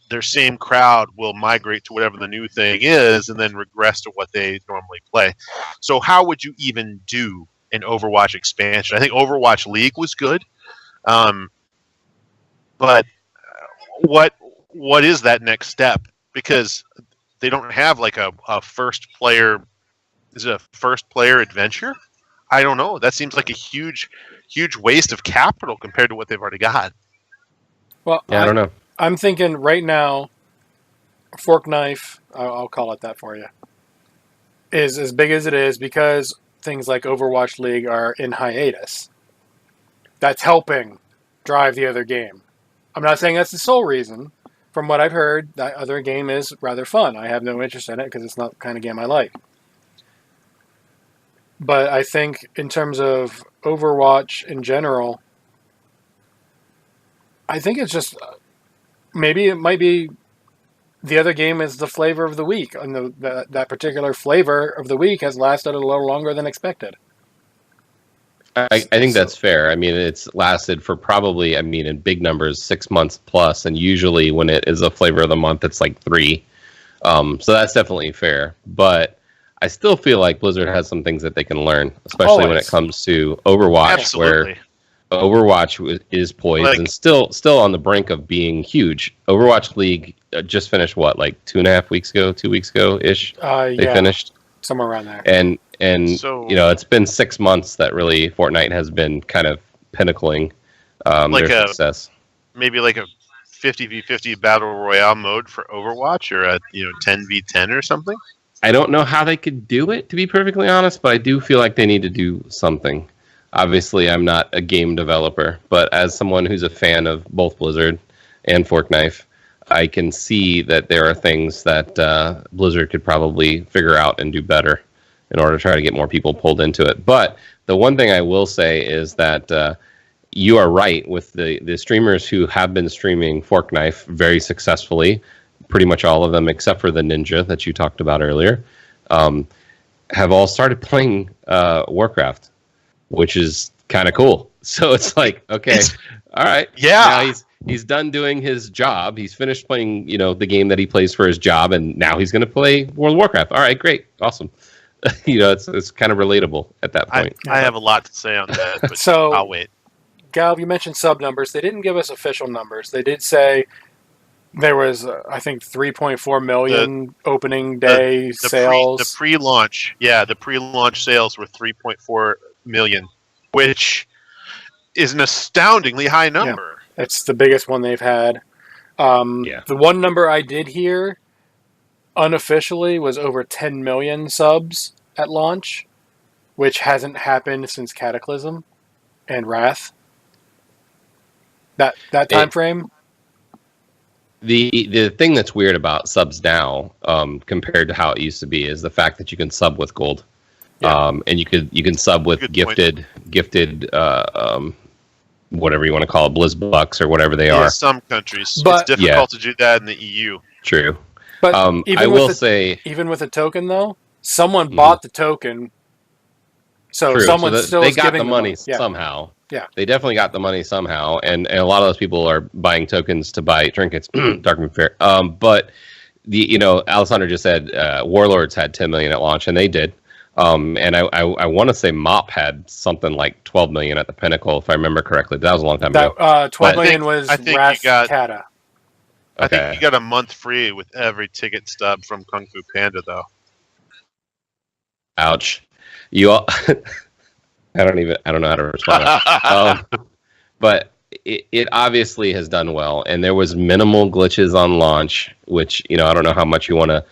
their same crowd will migrate to whatever the new thing is and then regress to what they normally play. So how would you even do an Overwatch expansion? I think Overwatch League was good. But what is that next step? Because they don't have like a first player. Is it a first player adventure? I don't know. That seems like a huge waste of capital compared to what they've already got. Well, yeah, I don't know. I'm thinking right now, Fork Knife, I'll call it that for you, is as big as it is because things like Overwatch League are in hiatus. That's helping drive the other game. I'm not saying that's the sole reason. From what I've heard, that other game is rather fun. I have no interest in it because it's not the kind of game I like. But I think in terms of Overwatch in general, I think it's just maybe it might be the other game is the flavor of the week, and that particular flavor of the week has lasted a little longer than expected. I think that's fair. I mean, it's lasted for probably, in big numbers, 6 months plus, and usually when it is a flavor of the month, it's like 3. So that's definitely fair. But I still feel like Blizzard has some things that they can learn, especially when it comes to Overwatch, Absolutely. where Overwatch is poised and still on the brink of being huge. Overwatch League just finished, 2.5 weeks ago, 2 weeks ago-ish? They finished? Somewhere around there. And so, it's been 6 months that really Fortnite has been kind of pinnacling their success. Maybe like a 50v50 battle royale mode for Overwatch, or a 10v10 or something. I don't know how they could do it, to be perfectly honest, but I do feel like they need to do something. obviously I'm not a game developer, but as someone who's a fan of both Blizzard and Forkknife, I can see that there are things that Blizzard could probably figure out and do better in order to try to get more people pulled into it. But the one thing I will say is that you are right with the streamers who have been streaming Forkknife very successfully, pretty much all of them except for the Ninja that you talked about earlier, have all started playing Warcraft, which is kind of cool. So it's like, okay, all right. Yeah. Now he's done doing his job. He's finished playing, the game that he plays for his job, and now he's going to play World of Warcraft. All right, great. Awesome. It's kind of relatable at that point. I have a lot to say on that, but So- I'll wait. Galv, you mentioned sub numbers. They didn't give us official numbers. They did say there was, I think, 3.4 million opening day sales. The pre-launch sales were 3.4 million, which is an astoundingly high number. It's the biggest one they've had. The one number I did hear unofficially was over 10 million subs at launch, which hasn't happened since Cataclysm and Wrath. That time frame. The thing that's weird about subs now, compared to how it used to be, is the fact that you can sub with gold, and you can sub with gifted, whatever you want to call it, BlizzBucks or whatever they are. Some countries, But- it's difficult to do that in the EU. True. But I will say, even with a token though, someone bought the token, so true. someone So still they is got giving the them money Yeah. somehow. Yeah. They definitely got the money somehow, and a lot of those people are buying tokens to buy trinkets. Darkman Fair. But Alessandro just said Warlords had 10 million at launch, and they did. And I want to say Mop had something like 12 million at the Pinnacle, if I remember correctly. That was a long time ago. 12 million was I think Wrath you got- Kata. I Okay. think you got a month free with every ticket stub from Kung Fu Panda, though. Ouch. You all. I don't know how to respond. But it obviously has done well, and there was minimal glitches on launch, which I don't know how much you want to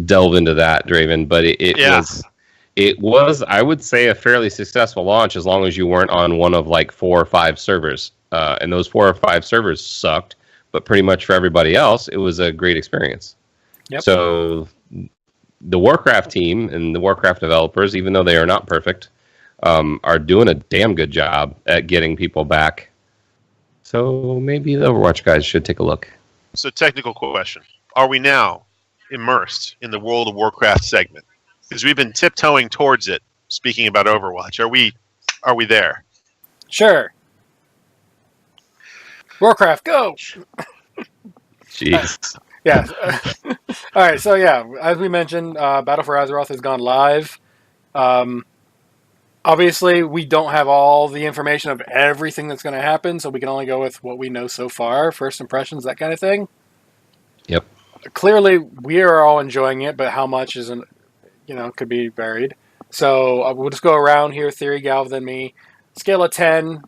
delve into that, Draven, but it was I would say a fairly successful launch as long as you weren't on one of like 4 or 5 servers, and those 4 or 5 servers sucked, but pretty much for everybody else it was a great experience. Yep. So the Warcraft team and the Warcraft developers, even though they are not perfect, are doing a damn good job at getting people back. So maybe the Overwatch guys should take a look. So, technical question: are we now immersed in the World of Warcraft segment? Because we've been tiptoeing towards it. Speaking about Overwatch, are we there? Sure. Warcraft, go! Jeez. Yeah. All right. So as we mentioned, Battle for Azeroth has gone live. Obviously, we don't have all the information of everything that's going to happen, so we can only go with what we know so far, first impressions, that kind of thing. Yep. Clearly, we are all enjoying it, but how much isn't, could be varied. So we'll just go around here, Theory, Galv, then me. Scale of 10,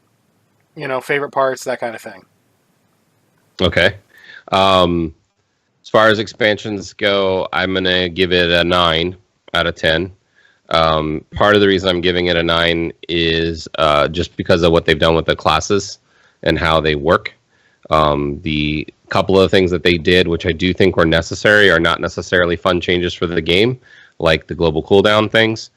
favorite parts, that kind of thing. Okay. As far as expansions go, I'm going to give it a 9 out of 10. Part of the reason I'm giving it a 9 is just because of what they've done with the classes and how they work. The couple of things that they did, which I do think were necessary, are not necessarily fun changes for the game, like the global cooldown things,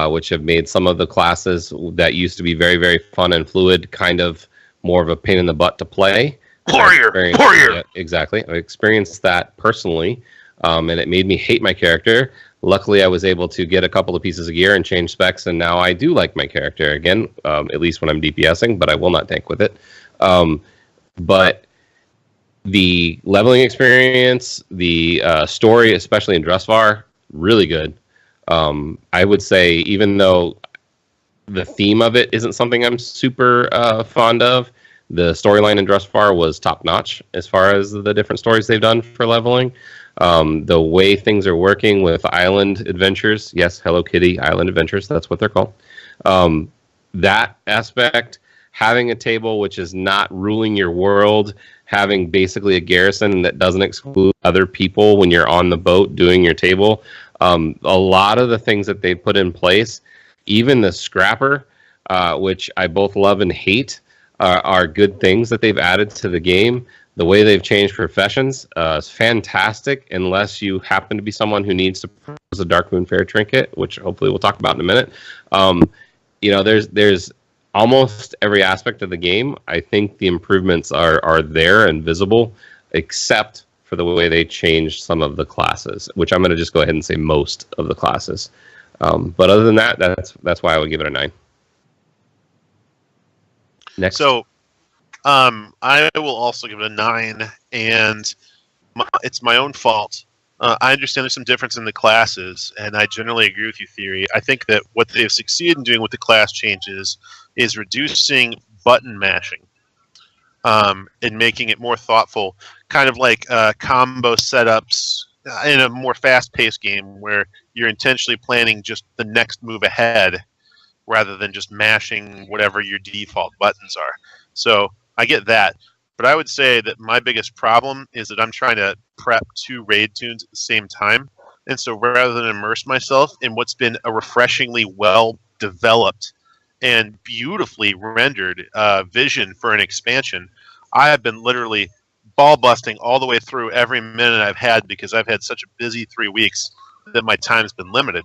which have made some of the classes that used to be very, very fun and fluid kind of more of a pain in the butt to play. Warrior! Yeah, exactly. I experienced that personally, and it made me hate my character. Luckily, I was able to get a couple of pieces of gear and change specs, and now I do like my character again, at least when I'm DPSing, but I will not tank with it. But the leveling experience, the story, especially in Drustvar, really good. I would say, even though the theme of it isn't something I'm super fond of, the storyline in Drustvar was top-notch as far as the different stories they've done for leveling. The way things are working with island adventures, yes, Hello Kitty Island Adventures, that's what they're called. That aspect, having a table which is not ruling your world, having basically a garrison that doesn't exclude other people when you're on the boat doing your table. A lot of the things that they put in place, even the scrapper, which I both love and hate, are good things that they've added to the game. The way they've changed professions is fantastic, unless you happen to be someone who needs to purchase a Dark Moon Fair trinket, which hopefully we'll talk about in a minute. There's almost every aspect of the game. I think the improvements are there and visible, except for the way they changed some of the classes, which I'm going to just go ahead and say most of the classes. But other than that, that's why I would give it a 9. Next. So, I will also give it a 9, and it's my own fault. I understand there's some difference in the classes, and I generally agree with you, Theory. I think that what they've succeeded in doing with the class changes is reducing button mashing and making it more thoughtful, kind of like combo setups in a more fast-paced game where you're intentionally planning just the next move ahead rather than just mashing whatever your default buttons are. So I get that. But I would say that my biggest problem is that I'm trying to prep 2 raid tunes at the same time. And so rather than immerse myself in what's been a refreshingly well-developed and beautifully rendered vision for an expansion, I have been literally ball busting all the way through every minute I've had because I've had such a busy 3 weeks that my time's been limited.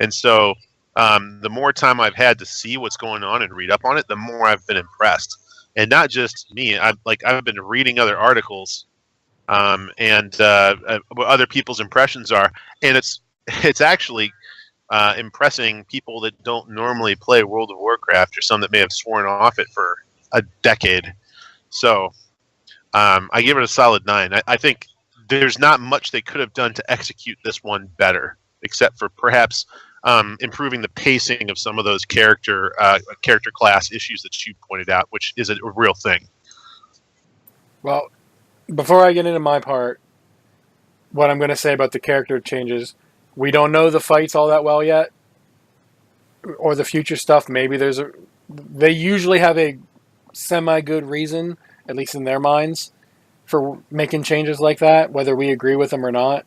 And so the more time I've had to see what's going on and read up on it, the more I've been impressed. And not just me. I've been reading other articles and what other people's impressions are, and it's actually impressing people that don't normally play World of Warcraft or some that may have sworn off it for a decade. So I give it a solid 9. I think there's not much they could have done to execute this one better, except for perhaps improving the pacing of some of those character class issues that you pointed out, which is a real thing. Well, before I get into my part, what I'm going to say about the character changes, we don't know the fights all that well yet, or the future stuff. Maybe they usually have a semi-good reason, at least in their minds, for making changes like that, whether we agree with them or not.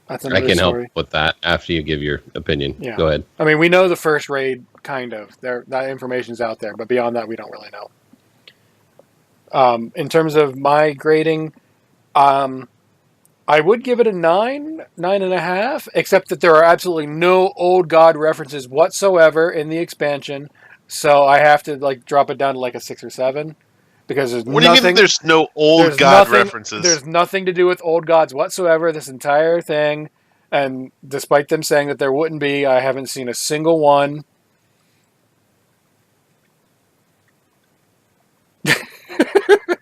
That's another I can story. help with that after you give your opinion. Yeah. Go ahead. I mean, we know the first raid, kind of. That information's out there, but beyond that, we don't really know. In terms of my grading, I would give it a 9.5, except that there are absolutely no old god references whatsoever in the expansion, so I have to drop it down to a 6 or 7. Because there's what do you mean there's no old god references? There's nothing to do with old gods whatsoever, this entire thing. And despite them saying that there wouldn't be, I haven't seen a single one.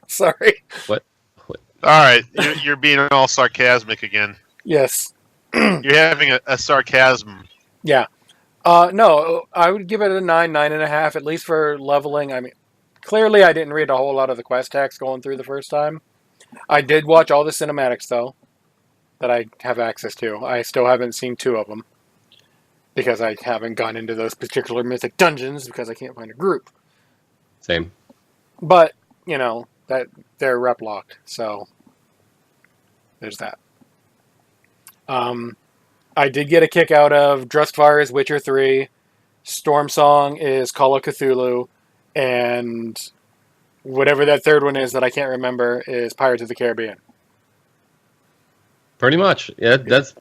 Sorry. What? All right, you're being all sarcasmic again. Yes. You're having a sarcasm. Yeah. No, I would give it a 9.5, at least for leveling. I mean, clearly, I didn't read a whole lot of the quest text going through the first time. I did watch all the cinematics, though, that I have access to. I still haven't seen 2 of them, because I haven't gone into those particular mythic dungeons, because I can't find a group. Same. But, that they're rep locked, so there's that. I did get a kick out of Drustfire is Witcher 3, Storm Song is Call of Cthulhu, and whatever that third one is that I can't remember is Pirates of the Caribbean. Pretty much. Yeah, that's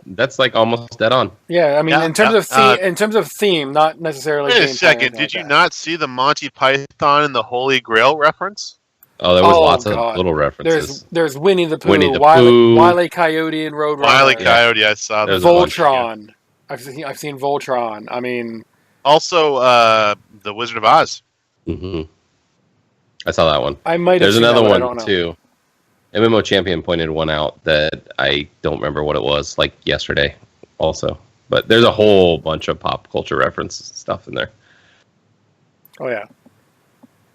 almost dead on. Yeah, I mean, in terms of theme, not necessarily. Wait a second. Did you not see the Monty Python and the Holy Grail reference? Oh, there was lots of little references. There's Winnie the Pooh, Winnie the Wile E. Coyote, and Roadrunner. Wile E. Coyote, I saw that. Voltron. I've seen Voltron. I mean, also the Wizard of Oz. Mm-hmm. I saw that one. I might. There's another one too. MMO Champion pointed one out that I don't remember what it was, yesterday also. But there's a whole bunch of pop culture reference stuff in there. Oh, yeah.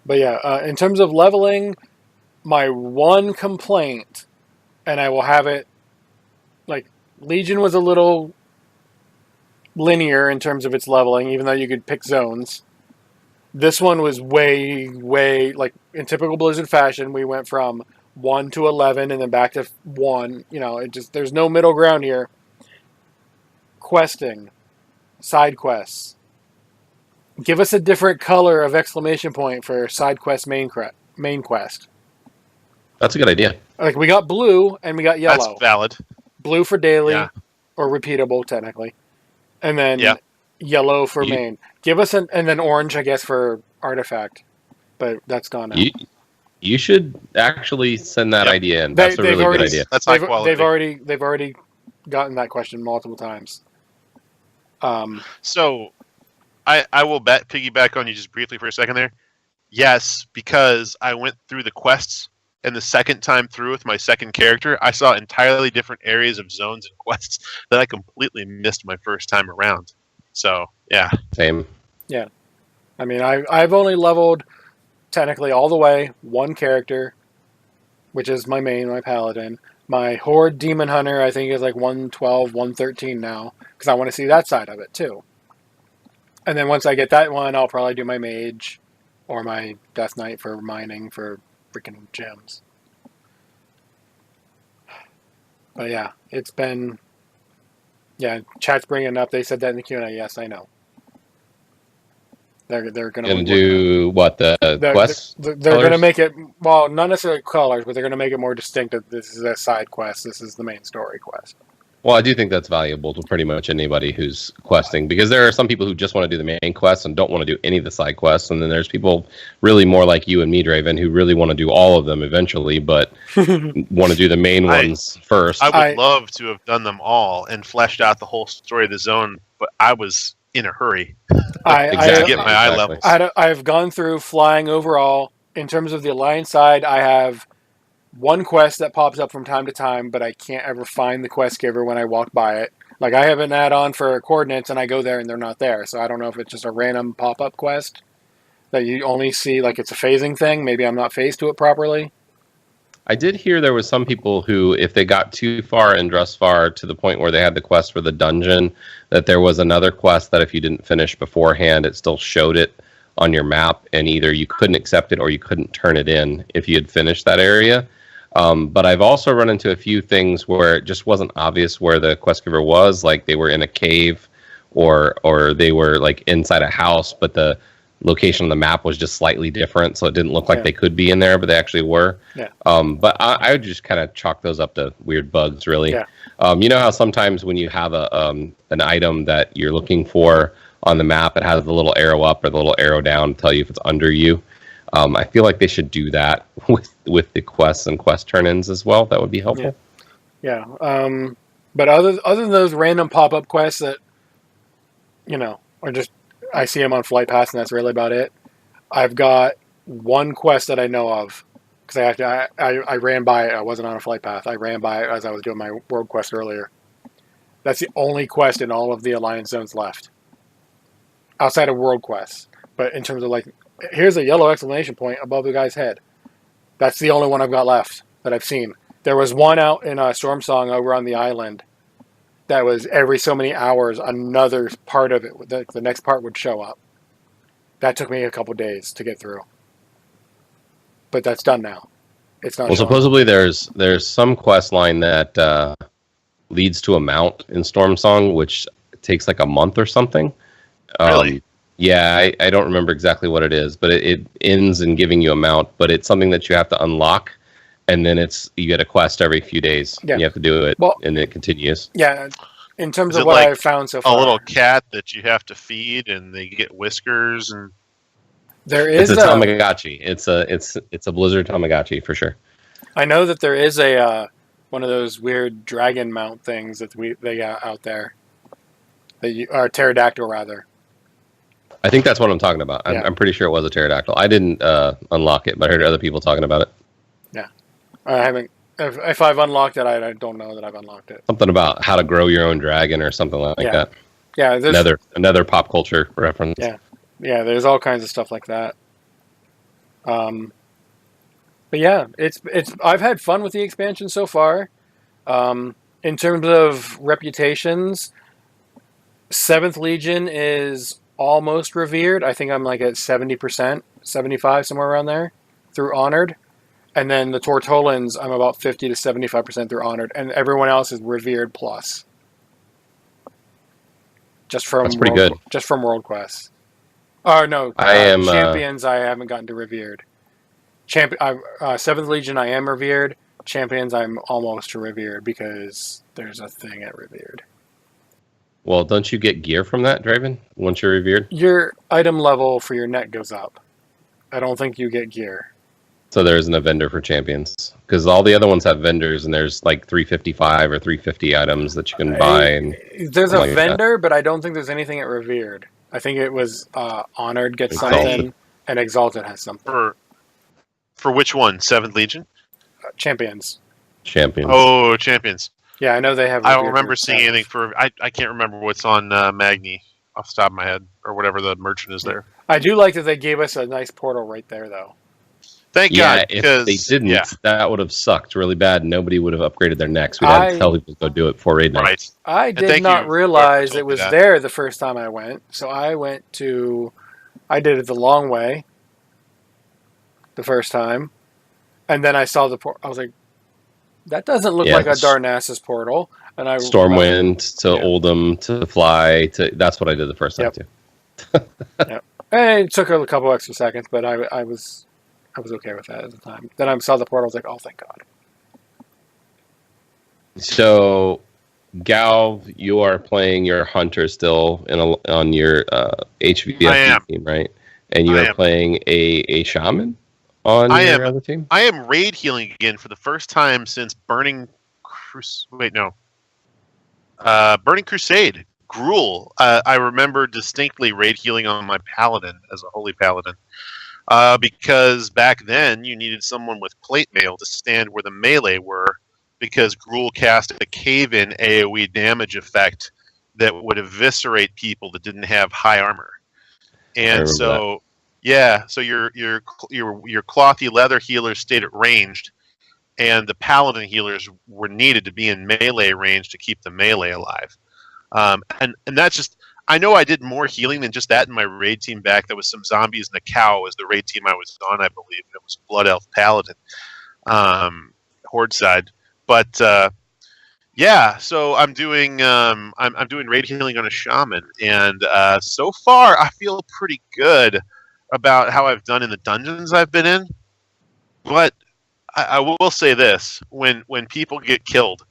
But yeah, in terms of leveling, my one complaint, and I will have it, Legion was a little linear in terms of its leveling, even though you could pick zones. This one was way, in typical Blizzard fashion, we went from 1 to 11 and then back to 1. There's no middle ground here. Questing, side quests, Give us a different color of exclamation point for side quest main quest. That's a good idea. Like we got blue and we got yellow. That's valid. Blue for daily Yeah. or repeatable technically, and then Yeah. yellow for main. Give us and then orange, I guess, for artifact, but that's gone now. You should actually send that idea in. That's a really good idea. That's high quality. They've already gotten that question multiple times. So, I will piggyback on you just briefly for a second there. Yes, because I went through the quests, and the second time through with my second character, I saw entirely different areas of zones and quests that I completely missed my first time around. So, yeah. Same. Yeah. I mean, I've only leveled technically all the way one character, which is my main, my paladin. My horde demon hunter, I think, is like 112, 113 now, because I want to see that side of it too. And then once I get that one, I'll probably do my mage or my death knight for mining for freaking gems. But yeah, it's been... Yeah, chat's bringing it up. They said that in the Q&A. Yes, I know. They're going to do what, the quests? They're going to make it, well, not necessarily colors, but they're going to make it more distinct that this is a side quest. This is the main story quest. Well, I do think that's valuable to pretty much anybody who's questing, because there are some people who just want to do the main quests and don't want to do any of the side quests, and then there's people really more like you and me, Draven, who really want to do all of them eventually, but want to do the main ones first. I would love to have done them all and fleshed out the whole story of the zone, but I was in a hurry to get my eye levels. I've gone through flying overall. In terms of the Alliance side, I have one quest that pops up from time to time, but I can't ever find the quest giver when I walk by it. Like, I have an add-on for coordinates, and I go there, and they're not there. So I don't know if it's just a random pop-up quest that you only see, like it's a phasing thing. Maybe I'm not phased to it properly. I did hear there was some people who, if they got too far in Drusvar to the point where they had the quest for the dungeon, that there was another quest that if you didn't finish beforehand, it still showed it on your map, and either you couldn't accept it or you couldn't turn it in if you had finished that area. But I've also run into a few things where it just wasn't obvious where the quest giver was, like they were in a cave or they were like inside a house, but the location on the map was just slightly different, so it didn't look like they could be in there, but they actually were. Yeah. But I would just kind of chalk those up to weird bugs, really. Yeah. You know how sometimes when you have an item that you're looking for on the map, it has the little arrow up or the little arrow down to tell you if it's under you. I feel like they should do that with the quests and quest turn-ins as well. That would be helpful. Yeah. But other than those random pop-up quests that, you know, are just, I see them on Flight Pass, and that's really about it. I've got one quest that I know of, because I ran by it. I wasn't on a Flight Path. I ran by it as I was doing my world quest earlier. That's the only quest in all of the Alliance zones left, outside of world quests. But in terms of, like, here's a yellow exclamation point above the guy's head. That's the only one I've got left that I've seen. There was one out in Storm Song over on the island that was every so many hours, another part of it, the next part would show up. That took me a couple days to get through. But that's done now. It's not. Well, supposedly there's some quest line that leads to a mount in Storm Song, which takes like a month or something. Really? Yeah, I don't remember exactly what it is, but it ends in giving you a mount, but it's something that you have to unlock, and then you get a quest every few days. Yeah. You have to do it, and it continues. Yeah, in terms Is of it what like I've found so far. a little cat that you have to feed, and they get whiskers, and there is It's a Tamagotchi. It's a Blizzard Tamagotchi for sure. I know that there is a one of those weird dragon mount things that they got out there. Or pterodactyl, rather. I think that's what I'm talking about. Yeah. I'm pretty sure it was a pterodactyl. I didn't unlock it, but I heard other people talking about it. Yeah. I haven't. If I've unlocked it, I don't know that I've unlocked it. Something about how to grow your own dragon or something like that. Yeah. Another pop culture reference. Yeah. Yeah, there's all kinds of stuff like that. But yeah, it's I've had fun with the expansion so far. In terms of reputations, 7th Legion is almost revered. I think I'm like at 70%, 75, somewhere around there, through Honored. And then the Tortolans, I'm about 50 to 75% through Honored. And everyone else is revered plus. That's pretty good. Just from World Quest. Oh no, I am. champions. I haven't gotten to revered. 7th Legion. I am revered. Champions. I'm almost to revered because there's a thing at revered. Well, don't you get gear from that, Draven? Once you're revered. Your item level for your net goes up. I don't think you get gear. So there isn't a vendor for champions because all the other ones have vendors, and there's like 355 or 350 items that you can buy. And there's a vendor, but I don't think there's anything at revered. I think it was honored gets something, and exalted has something. For which one? 7th Legion? Champions. Oh, champions. Yeah, I know they have. I don't remember seeing anything for. I can't remember what's on Magni off the top of my head, or whatever the merchant is there. I do like that they gave us a nice portal right there, though. Thank God. If they didn't, that would have sucked really bad. Nobody would have upgraded their necks. We'd have to tell people to go do it before raid night. Right. I did not realize it was there the first time I went, so I did it the long way the first time, and then I saw the portal. I was like, that doesn't look like a Darnassus portal. And Stormwind to Oldham to fly to. That's what I did the first time too. Yep. And it took a couple extra seconds, but I was okay with that at the time. Then I saw the portal. I was like, oh, thank God. So, Galv, you are playing your hunter still on your HVFD team, right? And you are playing a shaman on your other team? I am raid healing again for the first time since Burning Crusade. Gruul. I remember distinctly raid healing on my paladin as a holy paladin. Because back then you needed someone with plate mail to stand where the melee were, because Gruul cast a cave-in AoE damage effect that would eviscerate people that didn't have high armor. And so, so your clothy leather healers stayed at ranged, and the paladin healers were needed to be in melee range to keep the melee alive. And that's just, I know I did more healing than just that in my raid team back. There was some zombies and a cow was the raid team I was on, I believe. It was Blood Elf Paladin, Horde side. But so I'm doing I'm doing raid healing on a shaman, and so far I feel pretty good about how I've done in the dungeons I've been in. But I will say this: when people get killed,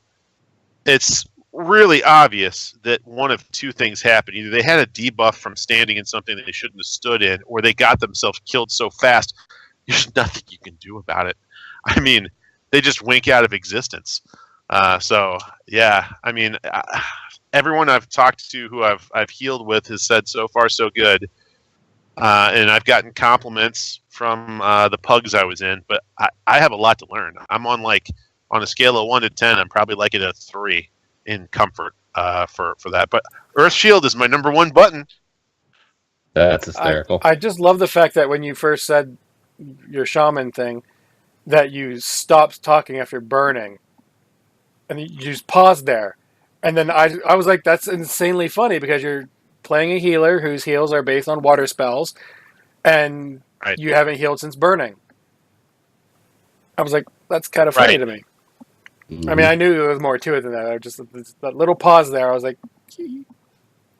it's really obvious that one of two things happened. Either they had a debuff from standing in something that they shouldn't have stood in, or they got themselves killed so fast, there's nothing you can do about it. I mean, they just wink out of existence. Everyone I've talked to who I've healed with has said so far so good. And I've gotten compliments from the pugs I was in, but I have a lot to learn. I'm on a scale of 1 to 10, I'm probably like at a 3 in comfort for that. But Earth Shield is my number one button. That's hysterical. I just love the fact that when you first said your shaman thing, that you stopped talking after burning, and you just paused there. And then I was like, that's insanely funny, because you're playing a healer whose heals are based on water spells, and you haven't healed since burning. I was like, that's kind of funny to me. Mm-hmm. I mean, I knew there was more to it than that. I just that little pause there. I was like,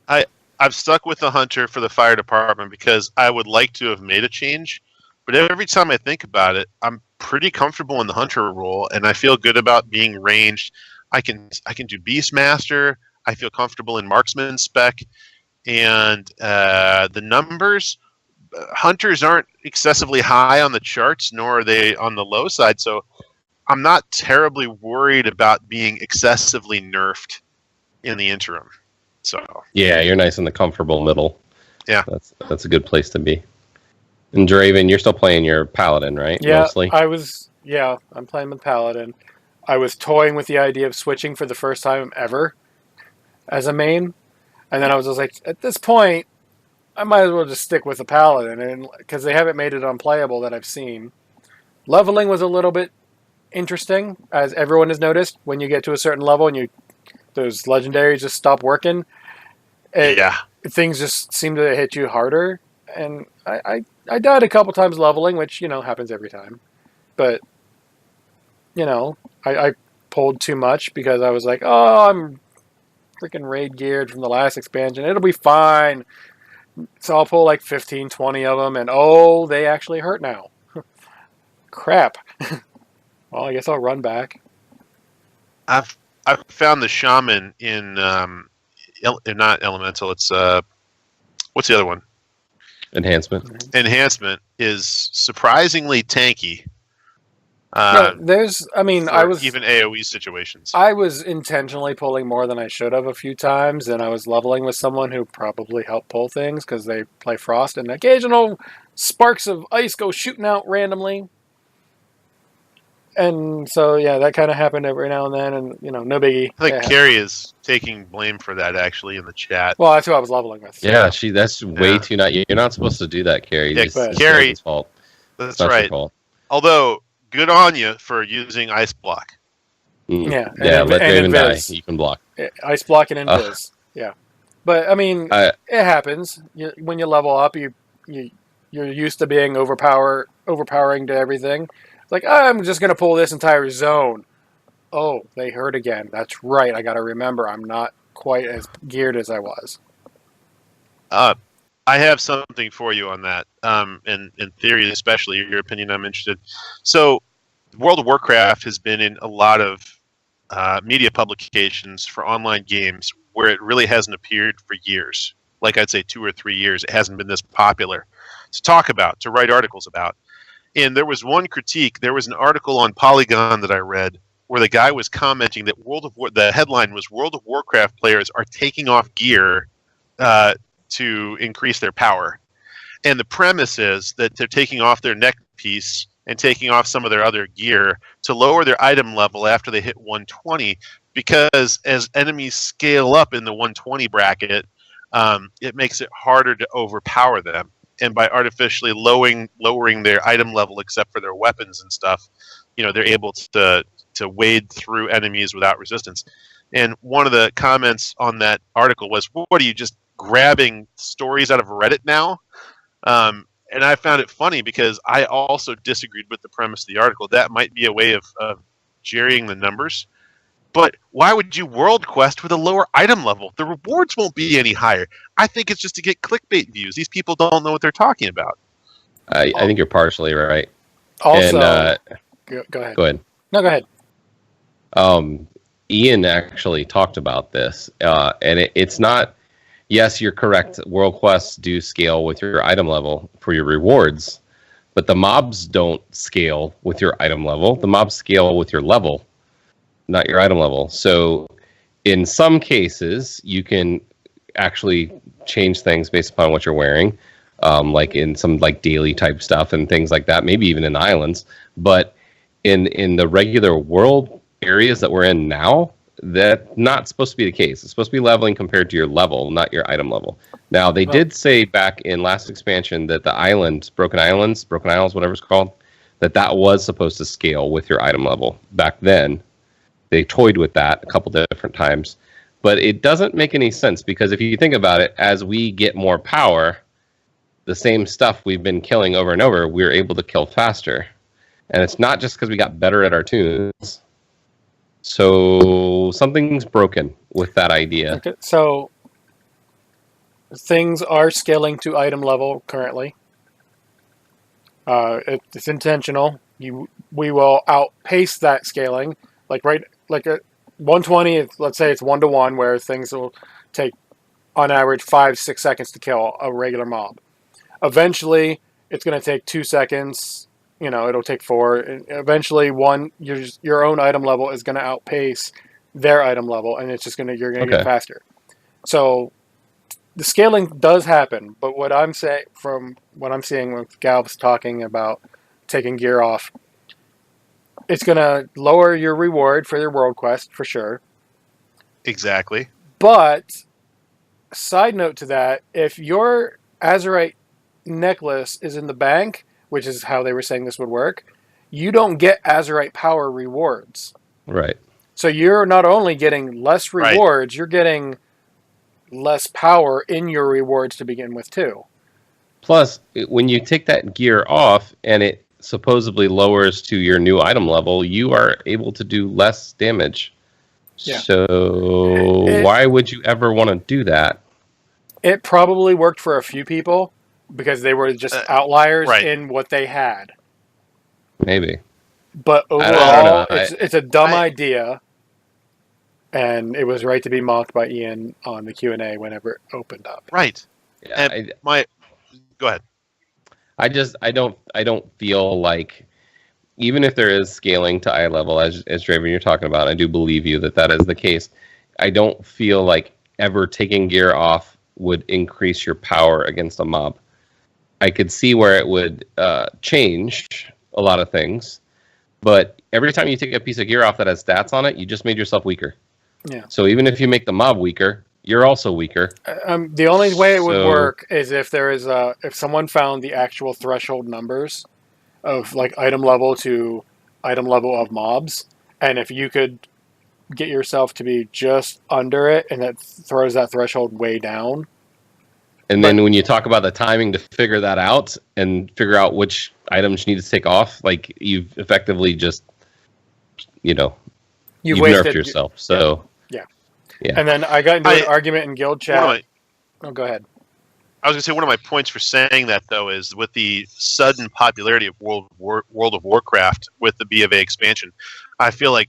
I've stuck with the hunter for the fire department because I would like to have made a change, but every time I think about it, I'm pretty comfortable in the hunter role, and I feel good about being ranged. I can do Beastmaster. I feel comfortable in marksman spec, and the numbers. Hunters aren't excessively high on the charts, nor are they on the low side, so I'm not terribly worried about being excessively nerfed in the interim. So yeah, you're nice in the comfortable middle. Yeah, that's a good place to be. And Draven, you're still playing your paladin, right? Yeah, mostly? I'm playing the paladin. I was toying with the idea of switching for the first time ever as a main, and then I was just like, at this point, I might as well just stick with the paladin, and because they haven't made it unplayable that I've seen. Leveling was a little bit interesting, as everyone has noticed. When you get to a certain level and those legendaries just stop working, things just seem to hit you harder. And I died a couple times leveling, which happens every time. But I pulled too much because I was like, oh, I'm freaking raid geared from the last expansion. It'll be fine. So I'll pull like 15, 20 of them, and oh, they actually hurt now. Crap. Well, I guess I'll run back. I've found the shaman in not elemental. It's what's the other one? Enhancement. Enhancement is surprisingly tanky. I was even AOE situations. I was intentionally pulling more than I should have a few times, and I was leveling with someone who probably helped pull things because they play Frost, and occasional sparks of ice go shooting out randomly. And so, yeah, that kind of happened every now and then, and, no biggie. I think Carrie is taking blame for that, actually, in the chat. Well, that's who I was leveling with. So. Yeah, that's way too not. You're not supposed to do that, Carrie. Yeah, Carrie, fault. That's right. Although, good on you for using Ice Block. Yeah. Let Draven die. You can block. Ice Block and Invis. Yeah. But, it happens. When you level up, you're used to being overpowering to everything. Like, I'm just going to pull this entire zone. Oh, they hurt again. That's right. I got to remember I'm not quite as geared as I was. I have something for you on that. In theory, especially your opinion, I'm interested. So, World of Warcraft has been in a lot of media publications for online games where it really hasn't appeared for years. Like I'd say 2 or 3 years. It hasn't been this popular to talk about, to write articles about. And there was one critique. There was an article on Polygon that I read where the guy was commenting that the headline was World of Warcraft players are taking off gear to increase their power. And the premise is that they're taking off their neck piece and taking off some of their other gear to lower their item level after they hit 120, because as enemies scale up in the 120 bracket, it makes it harder to overpower them. And by artificially lowering their item level, except for their weapons and stuff, they're able to wade through enemies without resistance. And one of the comments on that article was, "What are you, just grabbing stories out of Reddit now?" And I found it funny because I also disagreed with the premise of the article. That might be a way of jerrying the numbers. But why would you world quest with a lower item level? The rewards won't be any higher. I think it's just to get clickbait views. These people don't know what they're talking about. I think you're partially right. Also, go ahead. Go ahead. No, go ahead. Ian actually talked about this, and it's not. Yes, you're correct. World quests do scale with your item level for your rewards, but the mobs don't scale with your item level. The mobs scale with your level, not your item level. So in some cases, you can actually change things based upon what you're wearing, like in some daily type stuff and things like that, maybe even in islands. But in the regular world areas that we're in now, that's not supposed to be the case. It's supposed to be leveling compared to your level, not your item level. Now, they did say back in last expansion that the islands, Broken Isles, whatever it's called, that was supposed to scale with your item level. Back then, they toyed with that a couple different times. But it doesn't make any sense, because if you think about it, as we get more power, the same stuff we've been killing over and over, we're able to kill faster. And it's not just because we got better at our tunes. So something's broken with that idea. Okay, so things are scaling to item level currently. It's intentional. We will outpace that scaling. Like at 120, let's say it's 1-to-1, where things will take on average 5-6 seconds to kill a regular mob. Eventually, it's going to take 2 seconds. It'll take 4. And eventually, your own item level is going to outpace their item level, and it's just you're going to get faster. So the scaling does happen, but what I'm saying, from what I'm seeing with Galv's talking about taking gear off, it's going to lower your reward for your world quest for sure. Exactly. But side note to that, if your Azurite necklace is in the bank, which is how they were saying this would work, you don't get Azurite power rewards. Right. So you're not only getting less rewards, you're getting less power in your rewards to begin with, too. Plus, when you take that gear off and it supposedly lowers to your new item level, you are able to do less damage. Yeah. So why would you ever want to do that? It probably worked for a few people because they were just outliers in what they had. Maybe. But I overall, don't know. it's a dumb idea, and it was right to be mocked by Ian on the Q&A whenever it opened up. Right. Yeah, And go ahead. I don't feel like, even if there is scaling to eye level, as Draven you're talking about, I do believe you that is the case. I don't feel like ever taking gear off would increase your power against a mob. I could see where it would change a lot of things, but every time you take a piece of gear off that has stats on it, you just made yourself weaker. Yeah. So even if you make the mob weaker, you're also weaker. The only way it would work is if there is if someone found the actual threshold numbers of like item level to item level of mobs, and if you could get yourself to be just under it, and that throws that threshold way down. And then when you talk about the timing to figure that out and figure out which items you need to take off, like you've effectively just, you've nerfed yourself. So yeah. And then I got into an argument in guild chat. Go ahead. I was going to say one of my points for saying that though is with the sudden popularity of World of Warcraft with the B of A expansion, I feel like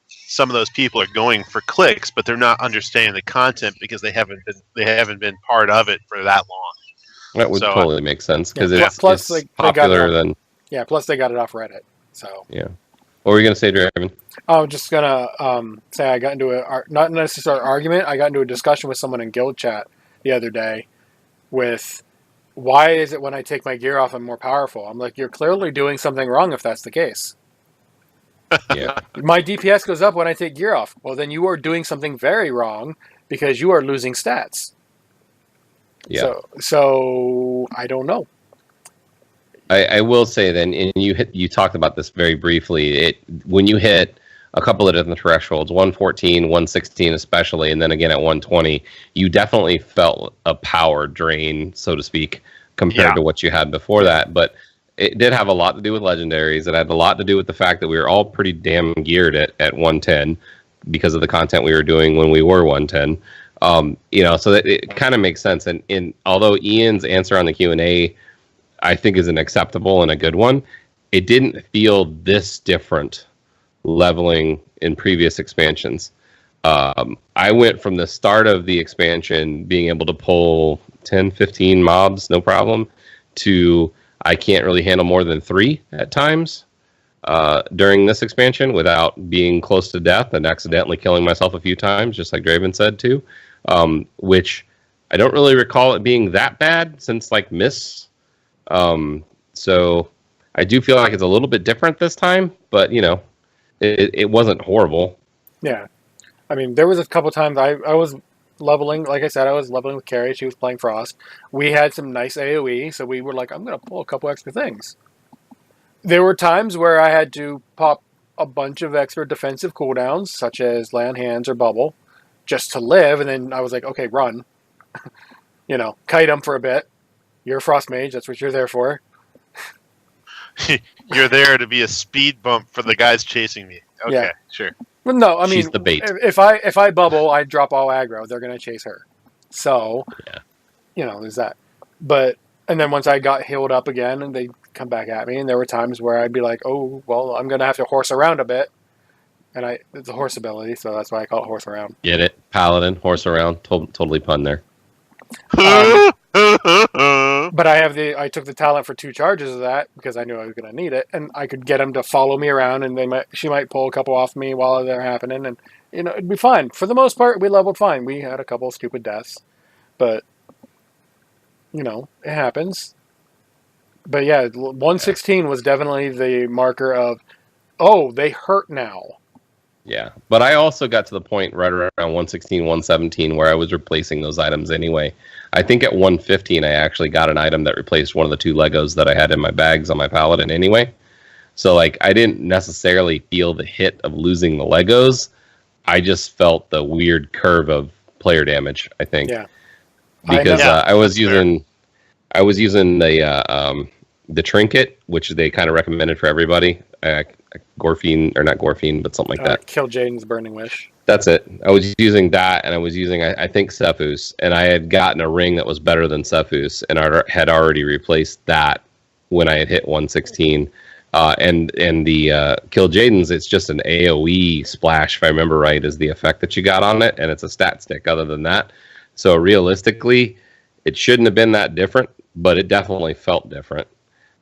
some of those people are going for clicks, but they're not understanding the content because they haven't been part of it for that long. That would totally make sense because it's popular. Plus they got it off Reddit. So yeah. What were you going to say, Draven? I was just gonna say I got into not necessarily an argument. I got into a discussion with someone in guild chat the other day with why is it when I take my gear off I'm more powerful? I'm like, you're clearly doing something wrong if that's the case. Yeah. My DPS goes up when I take gear off. Well, then you are doing something very wrong because you are losing stats. Yeah. So I don't know. I will say then, and you talked about this very briefly. When you hit a couple of different thresholds, 114, 116 especially, and then again at 120, you definitely felt a power drain, so to speak, compared to what you had before that. But it did have a lot to do with legendaries. It had a lot to do with the fact that we were all pretty damn geared at 110 because of the content we were doing when we were 110. So that it kind of makes sense. And although Ian's answer on the Q&A, I think is an acceptable and a good one, it didn't feel this different leveling in previous expansions. I went from the start of the expansion being able to pull 10, 15 mobs, no problem, to I can't really handle more than 3 at times during this expansion without being close to death and accidentally killing myself a few times, just like Draven said too, which I don't really recall it being that bad since like Miss. So I do feel like it's a little bit different this time, but it wasn't horrible. Yeah. I mean, there was a couple times I was leveling, like I said, I was leveling with Carrie. She was playing Frost. We had some nice AoE, so we were like, I'm going to pull a couple extra things. There were times where I had to pop a bunch of extra defensive cooldowns, such as Land Hands or Bubble, just to live, and then I was like, okay, run. Kite them for a bit. You're a Frost Mage, that's what you're there for. You're there to be a speed bump for the guys chasing me. Okay, sure. Well, no, I mean, she's the bait. If I bubble, I drop all aggro. They're gonna chase her. So, there's that. And then once I got healed up again, and they come back at me, and there were times where I'd be like, oh, well, I'm gonna have to horse around a bit. And it's a horse ability, so that's why I call it horse around. Get it? Paladin, horse around. Totally pun there. But I took the talent for 2 charges of that because I knew I was going to need it, and I could get them to follow me around, and she might pull a couple off me while they're happening, and it'd be fine. For the most part, we leveled fine. We had a couple of stupid deaths, but it happens. But yeah, 116 was definitely the marker of, oh, they hurt now. Yeah, but I also got to the point right around 116, 117 where I was replacing those items anyway. I think at 115 I actually got an item that replaced one of the 2 Legos that I had in my bags on my Paladin anyway. So like I didn't necessarily feel the hit of losing the Legos. I just felt the weird curve of player damage, I think. Yeah. Because I was using the trinket, which they kind of recommended for everybody. I Gorfine, or not Gorfine, but something like that. Kill Jaden's Burning Wish. That's it. I was using that, and I was using, I think, Sephuz, and I had gotten a ring that was better than Sephuz, and I had already replaced that when I had hit 116. And the Kill Jaden's, it's just an AoE splash, if I remember right, is the effect that you got on it, and it's a stat stick other than that. So realistically, it shouldn't have been that different, but it definitely felt different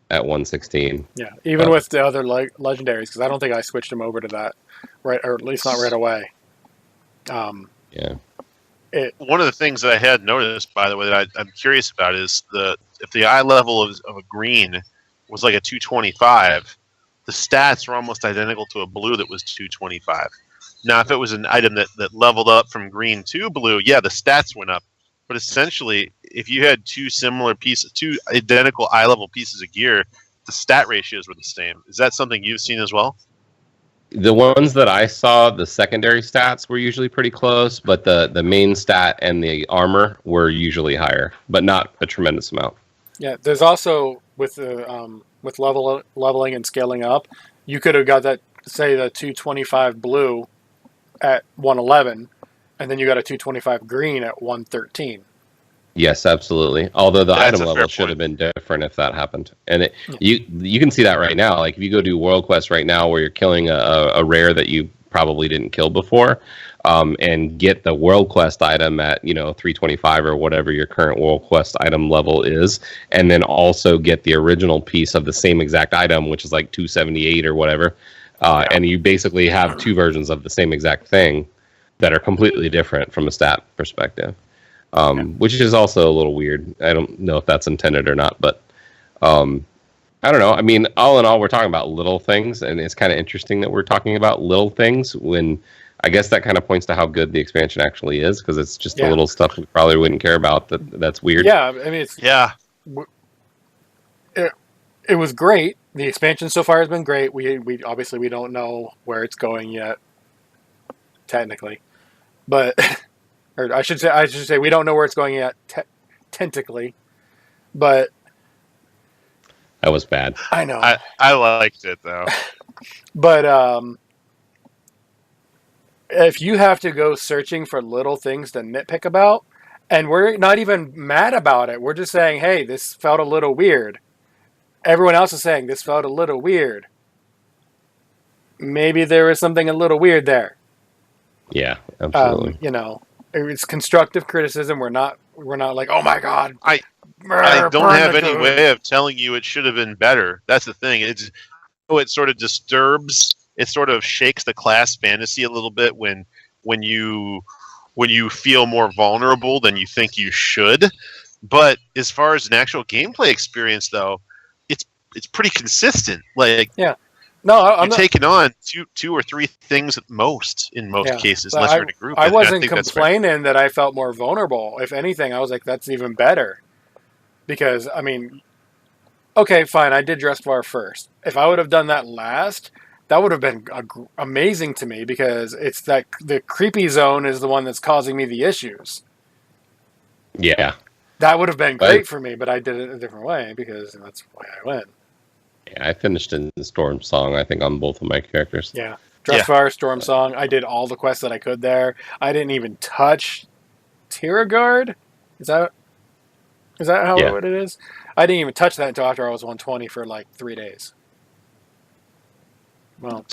at 116. Yeah, even with the other legendaries, because I don't think I switched them over to that, right, or at least not right away. Yeah. One of the things that I had noticed, by the way, that I'm curious about is if the eye level of a green was like a 225, the stats were almost identical to a blue that was 225. Now, if it was an item that leveled up from green to blue, yeah, the stats went up. But essentially, if you had two identical eye level pieces of gear, the stat ratios were the same. Is that something you've seen as well? The ones that I saw, the secondary stats were usually pretty close, but the main stat and the armor were usually higher, but not a tremendous amount. Yeah, there's also with leveling and scaling up, you could have got that, say, the 225 blue at 111, and then you got a 225 green at 113. Yes, absolutely. Although the That's item level should have been different if that happened. And you can see that right now. Like if you go do World Quest right now where you're killing a rare that you probably didn't kill before, and get the World Quest item at 325 or whatever your current World Quest item level is, and then also get the original piece of the same exact item, which is like 278 or whatever, and you basically have two versions of the same exact thing that are completely different from a stat perspective. Which is also a little weird. I don't know if that's intended or not, but I don't know. I mean, all in all, we're talking about little things, and it's kind of interesting that we're talking about little things when I guess that kind of points to how good the expansion actually is, because it's just the little stuff we probably wouldn't care about that's weird. Yeah, I mean, it was great. The expansion so far has been great. We obviously we don't know where it's going yet, technically, but. Or I should say we don't know where it's going yet, tentacly, but that was bad. I know. I liked it though. But if you have to go searching for little things to nitpick about, and we're not even mad about it, we're just saying, hey, this felt a little weird. Everyone else is saying this felt a little weird. Maybe there was something a little weird there. Yeah, absolutely. It's constructive criticism. We're not like, oh my god. I don't have any way of telling you it should have been better. That's the thing. It sort of disturbs. It sort of shakes the class fantasy a little bit when you feel more vulnerable than you think you should. But as far as an actual gameplay experience, though, it's pretty consistent. Like No, I'm not taking on two or three things at most in most cases, unless you're in a group. I wasn't complaining that I felt more vulnerable. If anything, I was like, that's even better. Because, I mean, okay, fine, I did Dressbar first. If I would have done that last, that would have been amazing to me, because it's that the creepy zone is the one that's causing me the issues. Yeah. That would have been great for me, but I did it a different way, because that's why I went. Yeah, I finished in the Storm Song, I think, on both of my characters. Yeah. Dressfire, Storm Song. I did all the quests that I could there. I didn't even touch Tierguard. Is that what it is? I didn't even touch that until after I was 120 for like 3 days. Well,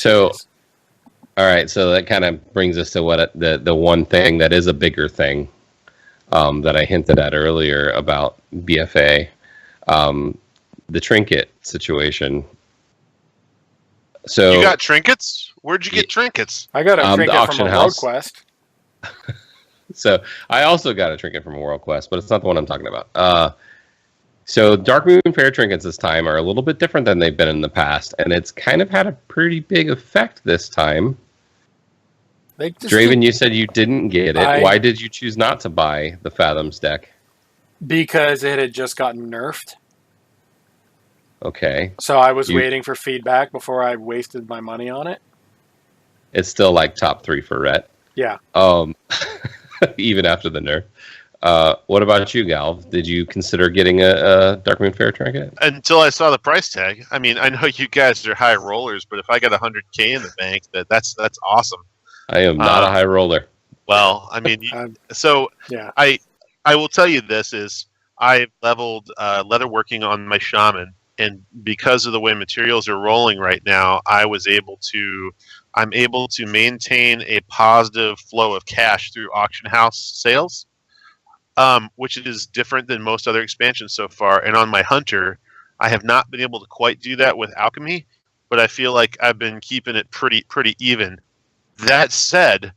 all right, so that kind of brings us to what the one thing that is a bigger thing that I hinted at earlier about BFA. The trinket situation. So you got trinkets? Where'd you get trinkets? I got a trinket from a World Quest. So I also got a trinket from a World Quest, but it's not the one I'm talking about. So Dark Moon Fair trinkets this time are a little bit different than they've been in the past, and it's kind of had a pretty big effect this time. Draven, you said you didn't get it. Why did you choose not to buy the Fathoms deck? Because it had just gotten nerfed. Okay. So I was waiting for feedback before I wasted my money on it. It's still like top 3 for Ret. Yeah. Even after the nerf. What about you, Galv? Did you consider getting a Darkmoon Faire trinket? Until I saw the price tag. I mean, I know you guys are high rollers, but if I got 100K in the bank, that's awesome. I am not a high roller. Well, I mean, Yeah. I will tell you this is I leveled leatherworking on my shaman, and because of the way materials are rolling right now, I'm able to maintain a positive flow of cash through auction house sales, which is different than most other expansions so far. And on my hunter, I have not been able to quite do that with alchemy, but I feel like I've been keeping it pretty even. That said,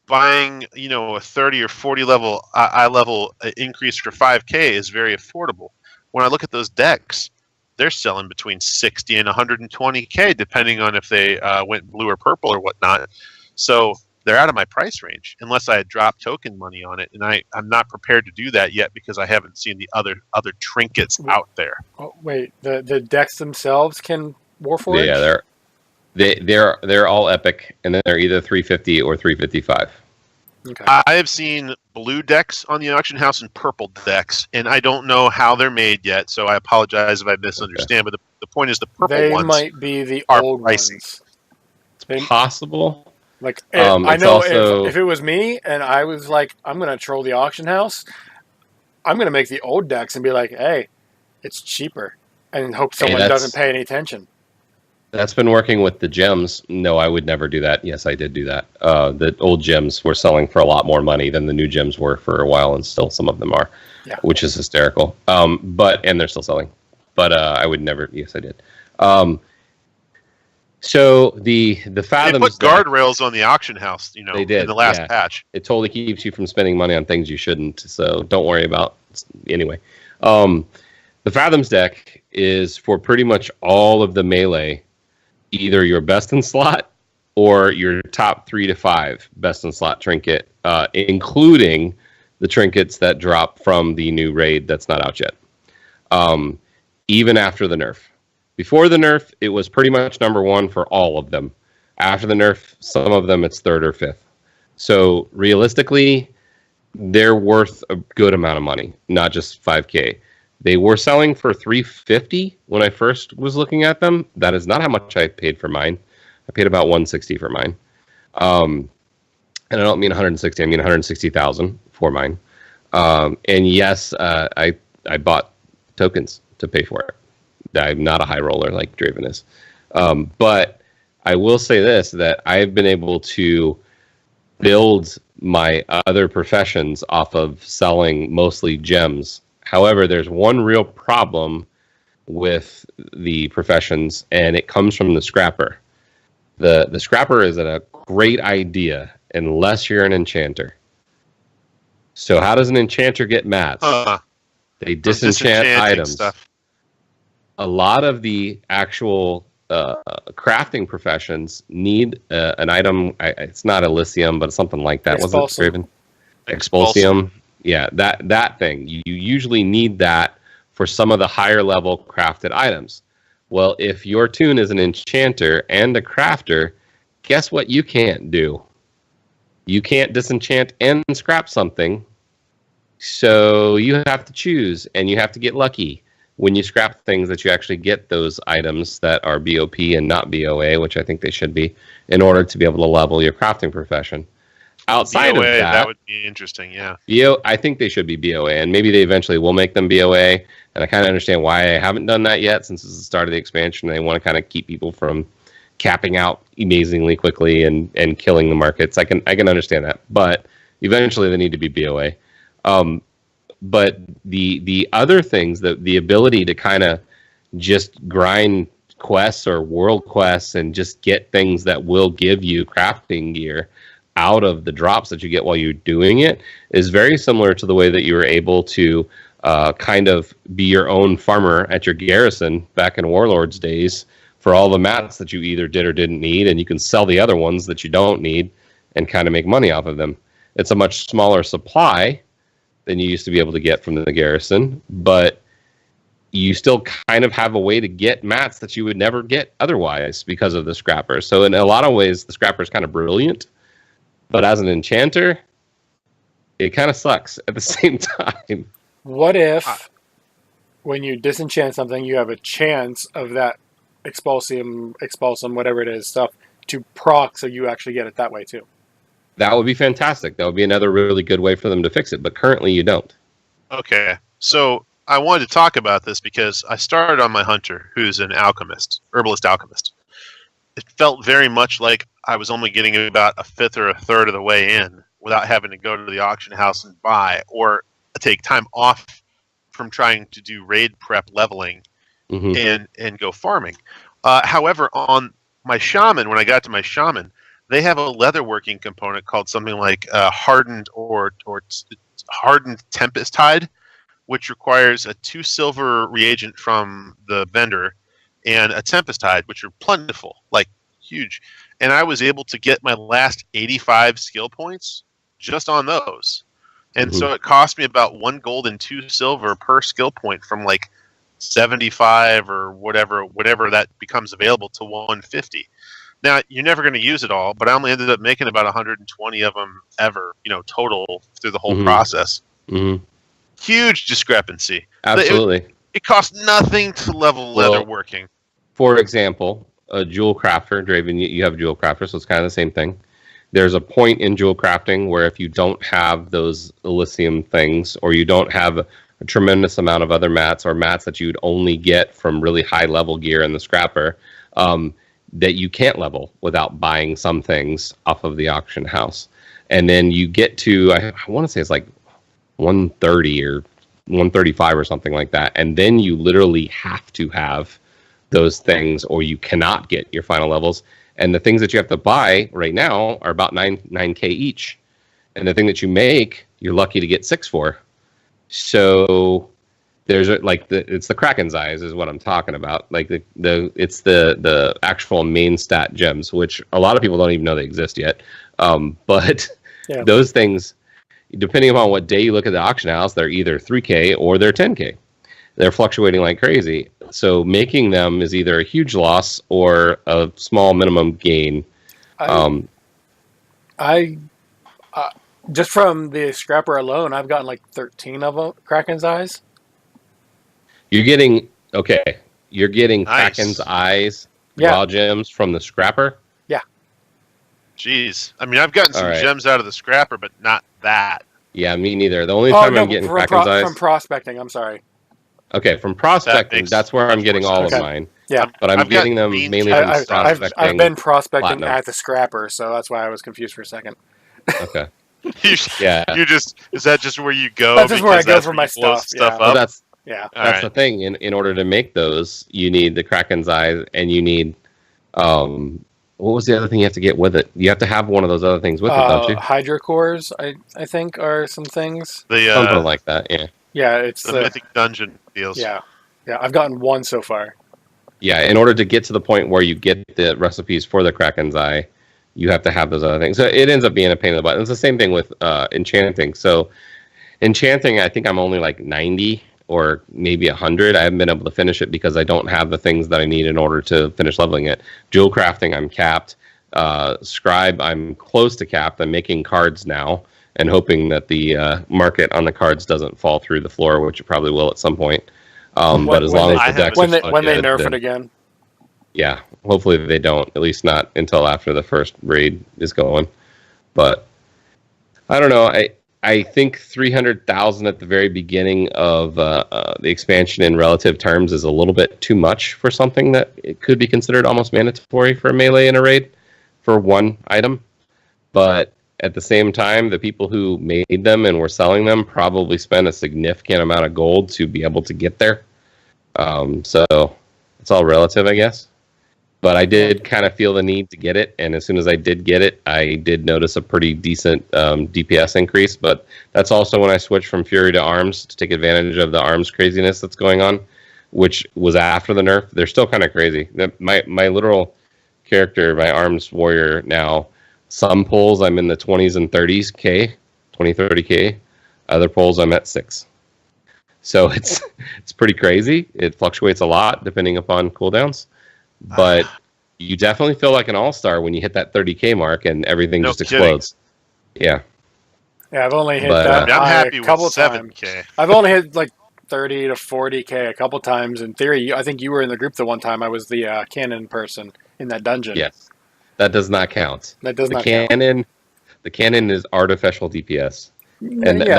buying a 30 or 40 level eye level increase for 5K is very affordable. When I look at those decks, they're selling between 60 and 120K, depending on if they went blue or purple or whatnot. So they're out of my price range, unless I had dropped token money on it, and I'm not prepared to do that yet because I haven't seen the other trinkets out there. Oh, wait, the decks themselves can Warforge? Yeah, they're all epic, and then they're either 350 or 355. Okay. I have seen blue decks on the auction house and purple decks, and I don't know how they're made yet, so I apologize if I misunderstand. But the point is, the purple ones might be the are old pricey. ones. It's possible. Like I know also, if it was me and I was like, I'm going to troll the auction house, I'm going to make the old decks and be like, hey, it's cheaper, and hope someone doesn't pay any attention. That's been working with the gems. No, I would never do that. Yes, I did do that. The old gems were selling for a lot more money than the new gems were for a while, and still some of them are, which is hysterical. And they're still selling. But I would never. Yes, I did. So the Fathoms. They put guardrails on the auction house. They did in the last patch. It totally keeps you from spending money on things you shouldn't. So don't worry about. Anyway, the Fathoms deck is for pretty much all of the melee. Either your best in slot or your top 3 to 5 best in slot trinket, including the trinkets that drop from the new raid that's not out yet. Even after the nerf. Before the nerf, it was pretty much number 1 for all of them. After the nerf, some of them it's 3rd or 5th. So realistically, they're worth a good amount of money, not just 5K. They were selling for $350 when I first was looking at them. That is not how much I paid for mine. I paid about $160 for mine. And I don't mean $160. I mean $160,000 for mine. And yes, I bought tokens to pay for it. I'm not a high roller like Draven is. But I will say this, that I've been able to build my other professions off of selling mostly gems. However, there's one real problem with the professions, and it comes from the scrapper. The scrapper is a great idea unless you're an enchanter. So how does an enchanter get mats? They disenchant items. Stuff. A lot of the actual crafting professions need an item. It's not Elysium, but something like that. Was it Draven? Expulsium. Yeah, that thing. You usually need that for some of the higher level crafted items. Well, if your toon is an enchanter and a crafter, guess what you can't do? You can't disenchant and scrap something. So you have to choose, and you have to get lucky when you scrap things that you actually get those items that are BOP and not BOA, which I think they should be, in order to be able to level your crafting profession. Outside BOA, of that would be interesting, yeah. I think they should be BOA, and maybe they eventually will make them BOA, and I kind of understand why I haven't done that yet, since it's the start of the expansion. They want to kind of keep people from capping out amazingly quickly and killing the markets. I can understand that, but eventually they need to be BOA. But the other things, the ability to kind of just grind quests or world quests and just get things that will give you crafting gear out of the drops that you get while you're doing it, is very similar to the way that you were able to kind of be your own farmer at your garrison back in Warlords days for all the mats that you either did or didn't need, and you can sell the other ones that you don't need and kind of make money off of them. It's a much smaller supply than you used to be able to get from the garrison, but you still kind of have a way to get mats that you would never get otherwise because of the scrapper. So in a lot of ways, the scrapper is kind of brilliant. But as an enchanter, it kind of sucks at the same time. What if, when you disenchant something, you have a chance of that expulsum, whatever it is, stuff to proc, so you actually get it that way too? That would be fantastic. That would be another really good way for them to fix it. But currently, you don't. Okay, so I wanted to talk about this because I started on my hunter, who's an alchemist, herbalist alchemist. It felt very much like I was only getting about a fifth or a third of the way in without having to go to the auction house and buy or take time off from trying to do raid prep leveling and go farming. However, on my shaman, when I got to my shaman, they have a leatherworking component called something like hardened hardened tempest hide, which requires a 2 silver reagent from the vendor and a tempest hide, which are plentiful, like huge. And I was able to get my last 85 skill points just on those. And so it cost me about 1 gold and 2 silver per skill point from like 75 or whatever that becomes available to 150. Now, you're never going to use it all, but I only ended up making about 120 of them ever, total through the whole process. Huge discrepancy. Absolutely. It costs nothing to level leatherworking. For example, a jewel crafter, Draven, you have a jewel crafter, so it's kind of the same thing. There's a point in jewel crafting where if you don't have those Elysium things, or you don't have a tremendous amount of other mats or mats that you'd only get from really high level gear in the scrapper, that you can't level without buying some things off of the auction house. And then you get to, I want to say it's like 130 or 135 or something like that. And then you literally have to have those things or you cannot get your final levels. And the things that you have to buy right now are about 9K each. And the thing that you make, you're lucky to get 6 for. So there's it's the Kraken's Eyes is what I'm talking about. Like it's the actual main stat gems, which a lot of people don't even know they exist yet. But those things, depending upon what day you look at the auction house, they're either 3K or they're 10K. They're fluctuating like crazy. So making them is either a huge loss or a small minimum gain. Just from the scrapper alone, I've gotten like 13 of them, Kraken's Eyes. You're getting nice. Kraken's Eyes raw gems from the scrapper? Yeah. Jeez. I mean, I've gotten some gems out of the scrapper, but not that. Yeah, me neither. The only time I'm getting Kraken's Eyes... From prospecting, I'm sorry. Okay, from prospecting, that's where I'm getting all of mine. Yeah. But I'm getting them mainly from prospecting. I've been prospecting at the scrapper, so that's why I was confused for a second. Okay. Is that just where you go? That's just where I go for my stuff. Up? Well, that's the thing. In order to make those, you need the Kraken's Eyes, and you need what was the other thing you have to get with it? You have to have one of those other things with it, don't you? Hydra cores, I think, are some things. Something like that. Yeah. Yeah, it's the mythic dungeon deals. Yeah, I've gotten one so far. Yeah, in order to get to the point where you get the recipes for the Kraken's Eye, you have to have those other things. So it ends up being a pain in the butt. It's the same thing with enchanting. So enchanting, I think I'm only like 90 or maybe 100. I haven't been able to finish it because I don't have the things that I need in order to finish leveling it. Jewel crafting, I'm capped. Scribe, I'm close to capped. I'm making cards now and hoping that the market on the cards doesn't fall through the floor, which it probably will at some point. But as long as the decks when they nerf it again. Yeah, hopefully they don't, at least not until after the first raid is going. But I don't know. I think 300,000 at the very beginning of the expansion in relative terms is a little bit too much for something that it could be considered almost mandatory for a melee in a raid for one item. But at the same time, the people who made them and were selling them probably spent a significant amount of gold to be able to get there. So it's all relative, I guess. But I did kind of feel the need to get it, and as soon as I did get it, I did notice a pretty decent DPS increase. But that's also when I switched from Fury to Arms to take advantage of the Arms craziness that's going on, which was after the nerf. They're still kind of crazy. My literal character, my Arms warrior now, some pulls I'm in the 20s and 30s K, 20, 30K. Other pulls I'm at 6. So it's pretty crazy. It fluctuates a lot depending upon cooldowns. But you definitely feel like an all-star when you hit that 30K mark and everything just explodes. Yeah. Yeah, I've only hit But, that I'm high happy a with couple times. 7K. I've only hit like 30 to 40K a couple times. In theory, I think you were in the group the one time. I was the cannon person in that dungeon. yes, that does not count. That does The not count. cannon, the cannon is artificial DPS, and Yeah,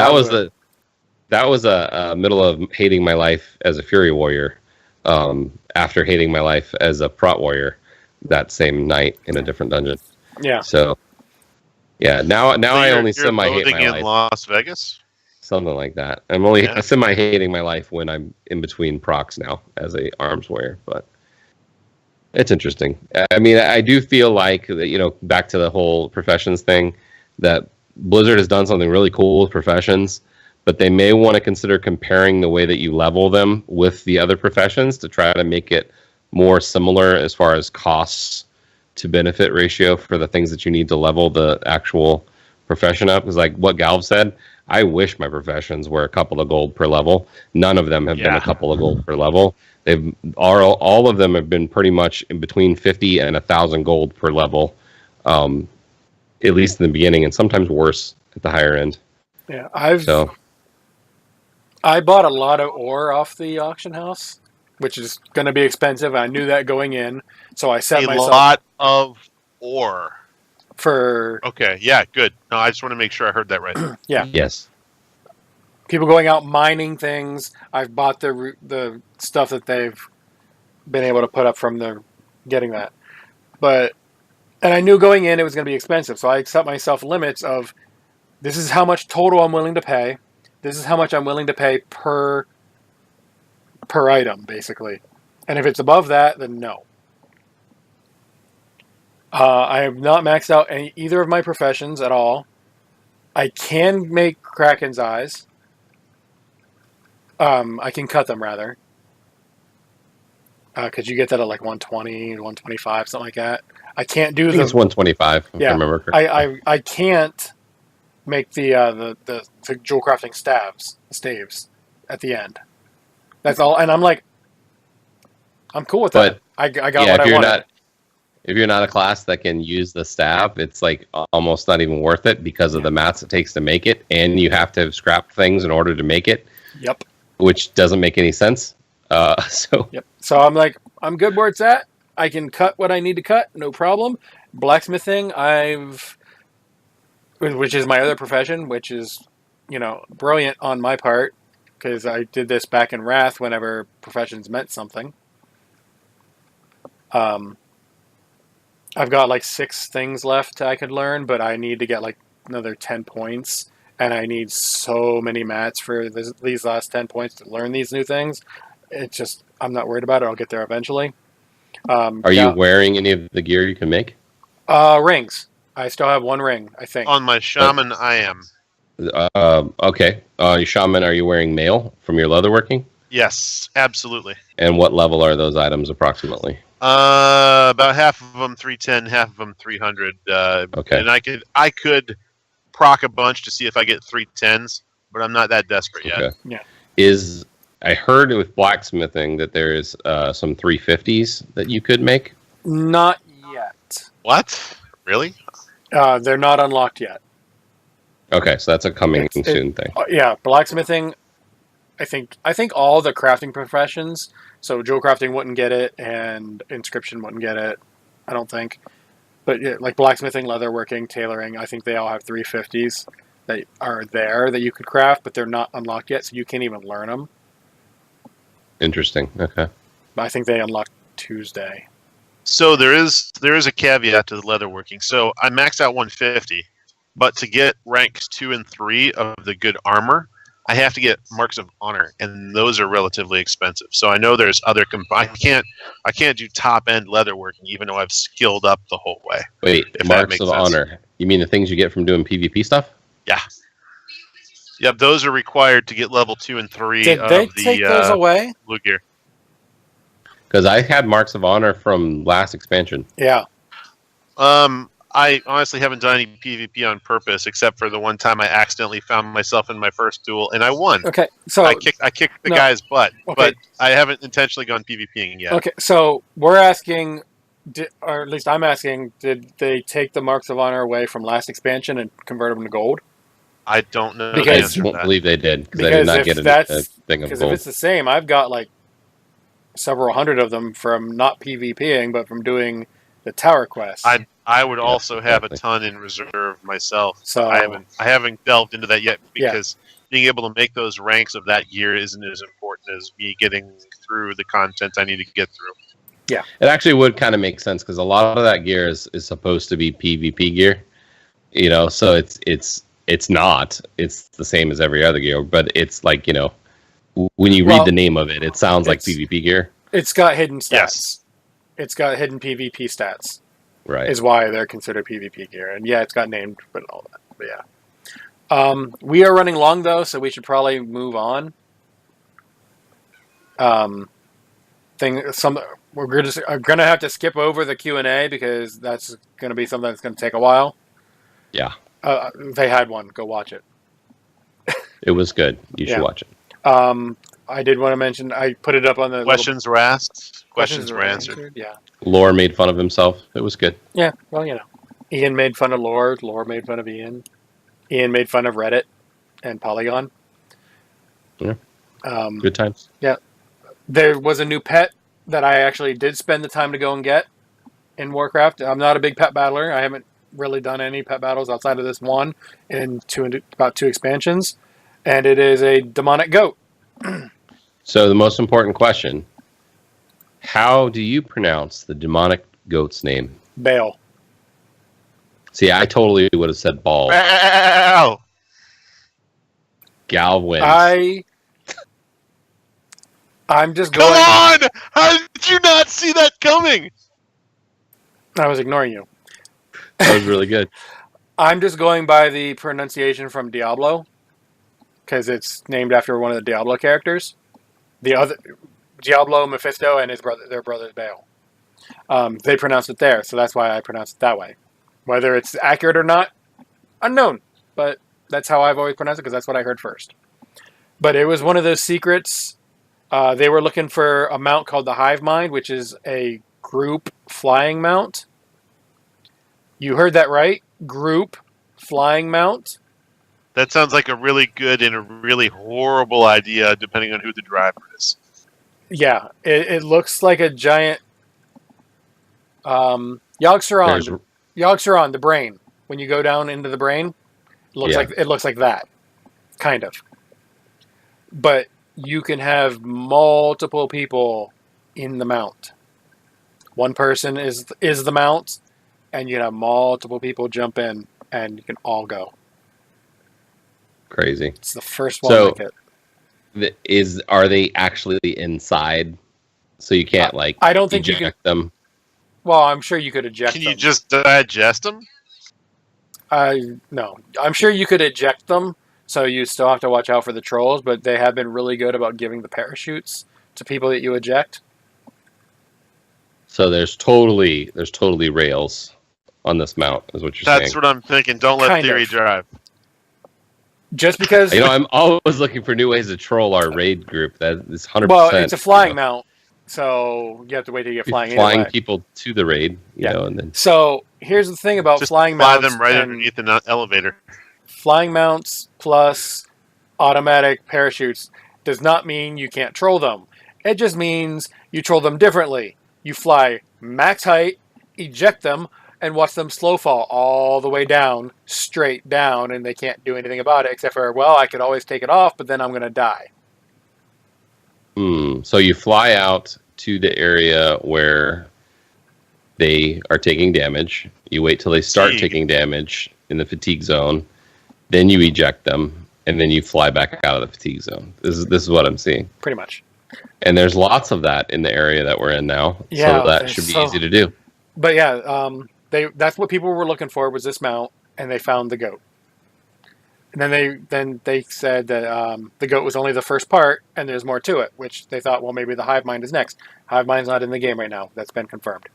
that was a middle of hating my life as a Fury Warrior, after hating my life as a Prot Warrior that same night in a different dungeon. yeah. So, yeah, now So I you're only semi hate loading my in life. Las Vegas? Something like that. I'm only Yeah. semi hating my life when I'm in between procs now as a arms warrior, but it's interesting. I mean, I do feel like that, back to the whole professions thing, that Blizzard has done something really cool with professions, but they may want to consider comparing the way that you level them with the other professions to try to make it more similar as far as costs to benefit ratio for the things that you need to level the actual profession up. Is like what Galv said. I wish my professions were a couple of gold per level. None of them have been a couple of gold per level. They've all of them have been pretty much in between 50 and 1,000 gold per level, at least in the beginning, and sometimes worse at the higher end. Yeah, I bought a lot of ore off the auction house, which is going to be expensive. I knew that going in, so I set myself A lot of ore. for Okay, yeah, good. No, I just want to make sure I heard that right. yeah. Yes. People going out mining things. I've bought the stuff that they've been able to put up from the getting that, and I knew going in it was going to be expensive, so I set myself limits of this is how much total I'm willing to pay. This is how much I'm willing to pay per item, basically. And if it's above that, then no. I have not maxed out either of my professions at all. I can make Kraken's eyes. I can cut them, rather. Because you get that at like 120, 125, something like that. I can't do I think it's 125, if I remember correctly. I can't make the jewel crafting staves at the end. That's all, and I'm like, I'm cool with that. I got what I wanted. If you're not a class that can use the staff, it's like almost not even worth it because of the mats it takes to make it, and you have to scrap things in order to make it. Yep. Which doesn't make any sense. Yep. So I'm like, I'm good where it's at. I can cut what I need to cut, no problem. Blacksmithing, which is my other profession, which is, brilliant on my part, because I did this back in Wrath whenever professions meant something. I've got like 6 things left I could learn, but I need to get like another 10 points, and I need so many mats for these last 10 points to learn these new things. It's just, I'm not worried about it. I'll get there eventually. Are you wearing any of the gear you can make? Rings. I still have 1 ring, I think. On my shaman, I am. Okay. Your shaman, are you wearing mail from your leatherworking? Yes, absolutely. And what level are those items approximately? About half of them 310, half of them 300. Okay. And I could proc a bunch to see if I get 310s, but I'm not that desperate yet. Okay. Yeah. I heard with blacksmithing that there is some 350s that you could make. Not yet. What? Really? They're not unlocked yet. Okay, so that's a coming soon thing. Yeah, blacksmithing. I think all the crafting professions. So jewel crafting wouldn't get it, and inscription wouldn't get it. I don't think. But yeah, like blacksmithing, leatherworking, tailoring, I think they all have 350s that are there that you could craft, but they're not unlocked yet, so you can't even learn them. Interesting. Okay. But I think they unlock Tuesday. So there is a caveat to the leatherworking. So I maxed out 150, but to get ranks 2 and 3 of the good armor, I have to get marks of honor, and those are relatively expensive. So I know there's other. I can't do top end leatherworking, even though I've skilled up the whole way. Wait, marks of honor? You mean the things you get from doing PvP stuff? Yeah. Yep, those are required to get level 2 and 3 Did of they the take those away? blue gear. Because I had marks of honor from last expansion. Yeah. I honestly haven't done any PvP on purpose, except for the one time I accidentally found myself in my first duel, and I won. Okay, so I kicked the guy's butt, okay. but I haven't intentionally gone PvPing yet. Okay, so we're asking, or at least I'm asking, did they take the marks of honor away from last expansion and convert them to gold? I don't know the Because- I answer to don't that. believe they did because I did not get a thing of because if gold. it's the same, I've got like several hundred of them from not PvPing, but from doing the tower quest. I would also have exactly. a ton in reserve myself. So- I haven't delved into that yet Yeah. because being able to make those ranks of that gear isn't as important as me getting through the content I need to get through. It actually would kind of make sense because a lot of that gear is supposed to be PvP gear, you know. So it's not. It's the same as every other gear, but it's like, you know, when you read Well, the name of it, it sounds like it's- PvP gear, It's got hidden stats. Yes. It's got hidden PvP stats. right? Is why they're considered PvP gear. And yeah, it's got named, but all that. But yeah. We are running long though, so we should probably move on. We're gonna have to skip over the Q&A because that's gonna be something that's gonna take a while. Yeah, They had one. Go watch it. it was good. You should Yeah. watch it. I did want to mention I put it up on the Questions were asked. little- Questions were answered. Yeah. Lore made fun of himself. It was good. Yeah. Well, you know, Ian made fun of Lore. Lore made fun of Ian. Ian made fun of Reddit and Polygon. Yeah. Um, Good times. There was a new pet that I actually did spend the time to go and get in Warcraft. I'm not a big pet battler. I haven't really done any pet battles outside of this one in about 2 expansions. And it is a demonic goat. So the most important question: how do you pronounce the demonic goat's name? Bale. See, I totally would have said ball. Ow! Gal wins. I'm just Come going. on! How did you not see that coming? I was ignoring you. That was really good. I'm just going by the pronunciation from Diablo because it's named after one of the Diablo characters. The other Diablo, Mephisto, and his brother, their brother's Baal. They pronounce it there, so that's why I pronounce it that way. Whether it's accurate or not, unknown. But that's how I've always pronounced it because that's what I heard first. But it was one of those secrets. They were looking for a mount called the Hive Mind, which is a group flying mount. You heard that right? Group flying mount. That sounds like a really good and a really horrible idea, depending on who the driver is. Yeah, it looks like a giant Yogg-Saron. Yogg-Saron, the brain. When you go down into the brain, it looks like that, kind of. But you can have multiple people in the mount. One person is the mount, and you can have multiple people jump in, and you can all go. Crazy. It's the first one So- like it. Are they actually inside? So you can't I don't think you eject can. them. Well, I'm sure you could eject Can them. you just digest them? No, I'm sure you could eject them. So you still have to watch out for the trolls, but they have been really good about giving the parachutes to people that you eject. So there's totally rails on this mount, is what you're That's saying. what I'm thinking. Don't let Kind theory of. drive. Just because, You know, I'm always looking for new ways to troll our raid group. That is 100%. well, it's a flying you know. mount, so you have to wait till you get flying. Flying anyway. people to the raid, you Yeah. know, and then So here's the thing about Just flying fly mounts. them right and underneath an elevator. flying mounts plus automatic parachutes does not mean you can't troll them. It just means you troll them differently. You fly max height, eject them, and watch them slow fall all the way down, straight down, and they can't do anything about it except for, well, I could always take it off, but then I'm going to die. So you fly out to the area where they are taking damage. You wait till they start Fatigue. taking damage in the fatigue zone. Then you eject them, and then you fly back out of the fatigue zone. This is what I'm seeing. Pretty much. And there's lots of that in the area that we're in now. Yeah, so that should be so- easy to do. But yeah, that's what people were looking for, was this mount, and they found the goat. And then they said that the goat was only the first part, and there's more to it, which they thought, well, maybe the Hive Mind is next. Hive Mind's not in the game right now. That's been confirmed.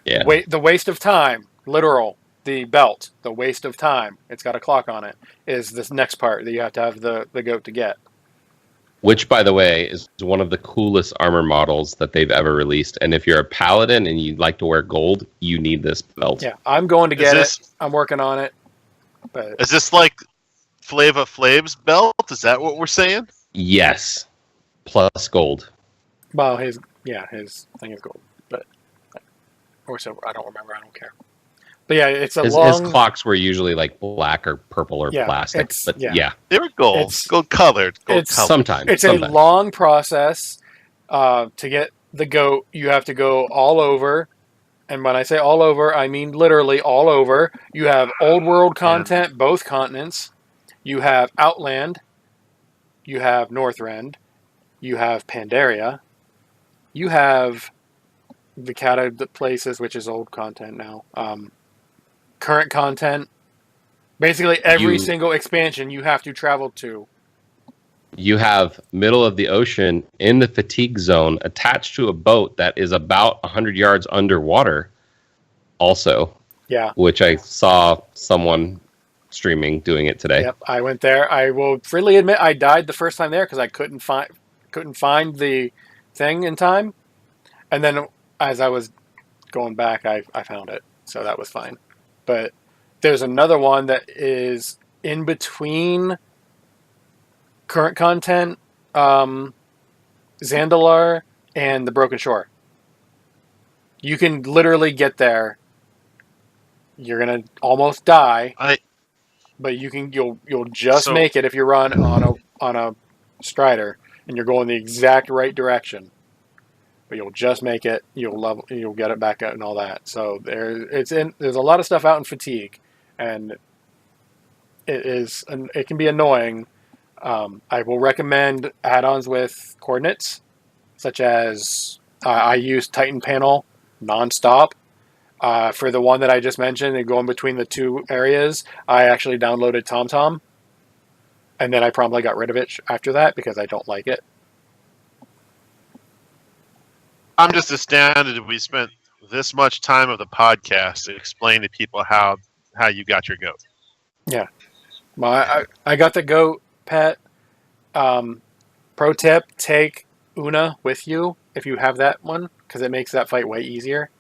Yeah. The waste of time, literal, the belt, the waste of time, it's got a clock on it, is this next part that you have to have the goat to get. Which, by the way, is one of the coolest armor models that they've ever released. And if you're a paladin and you like to wear gold, you need this belt. Yeah, I'm going to Is get this- it. I'm working on it. But Is this like Flava Flav's belt? Is that what we're saying? Yes, plus gold. Well, his thing is gold, but or silver. I don't remember. I don't care. But yeah, it's His clocks were usually like black or purple or plastic. But yeah, they were gold, gold colored. Sometimes it's a long process to get the goat. You have to go all over, and when I say all over, I mean literally all over. You have old world content, both continents. You have Outland. You have Northrend. You have Pandaria. You have the Cata places, which is old content now. Current content. Basically, every single expansion you have to travel to. You have middle of the ocean in the fatigue zone attached to a boat that is about 100 yards underwater. Also, which I saw someone streaming doing it today. Yep, I went there. I will freely admit I died the first time there because I couldn't find the thing in time, and then as I was going back, I found it, so that was fine. But there's another one that is in between current content, Zandalar, and the Broken Shore. You can literally get there. You're gonna almost die, but you'll just make it if you run on a Strider and you're going the exact right direction. But you'll just make it. You'll get it back out and all that. So there's a lot of stuff out in Fatigue, and it can be annoying. I will recommend add-ons with coordinates, such as I use Titan Panel nonstop. For the one that I just mentioned and going between the two areas, I actually downloaded TomTom, and then I promptly got rid of it after that because I don't like it. I'm just astounded that we spent this much time of the podcast to explain to people how you got your goat. Yeah. Well, I got the goat pet. Pro tip, take Una with you if you have that one, because it makes that fight way easier.